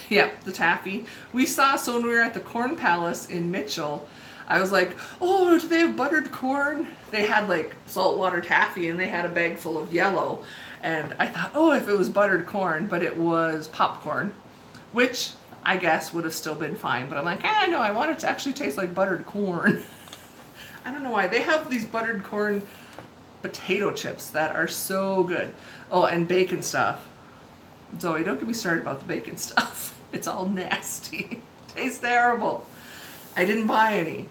Yep, the taffy. We saw, so when we were at the Corn Palace in Mitchell, I was like, oh, do they have buttered corn? They had like saltwater taffy and they had a bag full of yellow. And I thought, oh, if it was buttered corn, but it was popcorn, which I guess would have still been fine. But I'm like, no, I want it to actually taste like buttered corn. I don't know why. They have these buttered corn potato chips that are so good. Oh, and bacon stuff. Zoe, don't get me started about the bacon stuff. It's all nasty. Tastes terrible. I didn't buy any.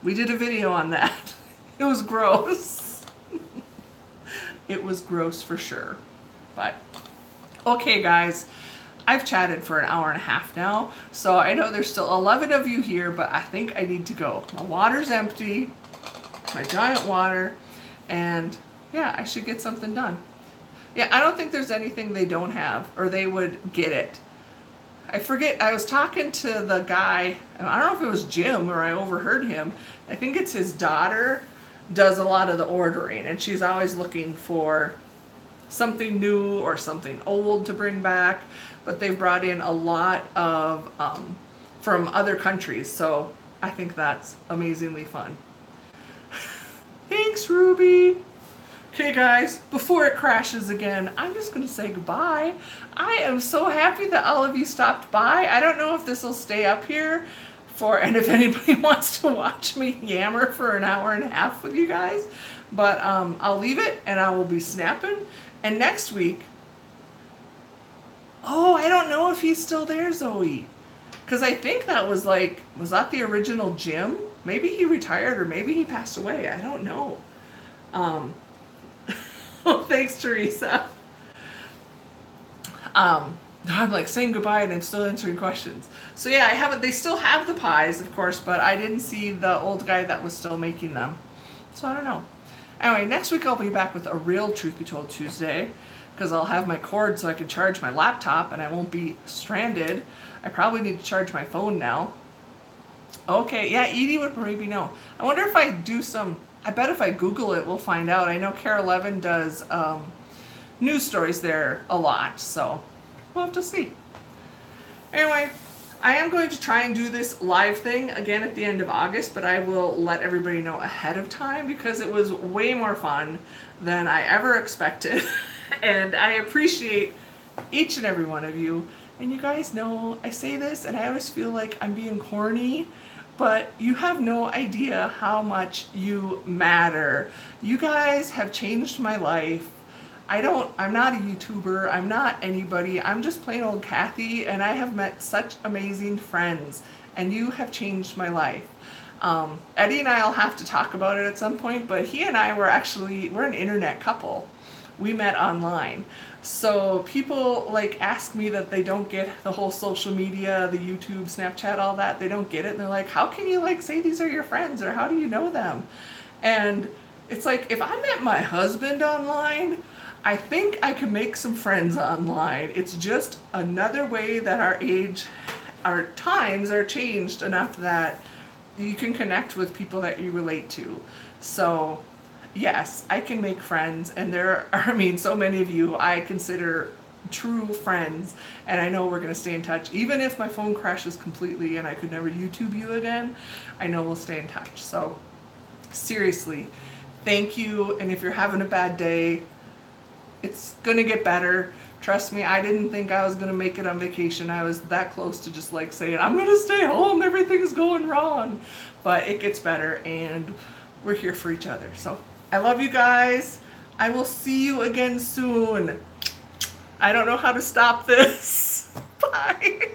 We did a video on that. It was gross. It was gross for sure. But, okay guys. I've chatted for an hour and a half now, so I know there's still 11 of you here, but I think I need to go. My water's empty, my giant water, and yeah, I should get something done. Yeah, I don't think there's anything they don't have, or they would get it. I forget, I was talking to the guy, I don't know if it was Jim or I overheard him. I think it's his daughter does a lot of the ordering, and she's always looking for something new or something old to bring back, but they've brought in a lot of from other countries, so I think that's amazingly fun. Thanks, Ruby. Okay guys, before it crashes again, I'm just going to say goodbye. I am so happy that all of you stopped by. I don't know if this will stay up here and if anybody wants to watch me yammer for an hour and a half with you guys, but I'll leave it and I will be snapping. And next week, oh, I don't know if he's still there, Zoe, because I think that was that the original Jim? Maybe he retired or maybe he passed away. I don't know. Oh, thanks, Teresa. I'm like saying goodbye and I'm still answering questions. So yeah, they still have the pies, of course, but I didn't see the old guy that was still making them. So I don't know. Anyway, next week I'll be back with a real Truth Be Told Tuesday, because I'll have my cord so I can charge my laptop and I won't be stranded. I probably need to charge my phone now. Okay, yeah, Edie would maybe know. I wonder if I do I bet if I Google it, we'll find out. I know Carol Levin does news stories there a lot, so we'll have to see. Anyway, I am going to try and do this live thing again at the end of August, but I will let everybody know ahead of time because it was way more fun than I ever expected. And I appreciate each and every one of you. And you guys know I say this and I always feel like I'm being corny, but you have no idea how much you matter. You guys have changed my life. I'm not a YouTuber, I'm not anybody, I'm just plain old Kathy, and I have met such amazing friends, and you have changed my life. Eddie and I will have to talk about it at some point, but he and I we're an internet couple. We met online. So people ask me that they don't get the whole social media, the YouTube, Snapchat, all that. They don't get it. And they're like, how can you say these are your friends, or how do you know them? And it's like, if I met my husband online, I think I could make some friends online. It's just another way that our times are changed enough that you can connect with people that you relate to. So yes, I can make friends, and there are, so many of you I consider true friends, and I know we're going to stay in touch. Even if my phone crashes completely and I could never YouTube you again, I know we'll stay in touch. So seriously, thank you, and if you're having a bad day, it's going to get better. Trust me, I didn't think I was going to make it on vacation. I was that close to just saying, I'm going to stay home, everything's going wrong. But it gets better, and we're here for each other. So I love you guys. I will see you again soon. I don't know how to stop this. Bye.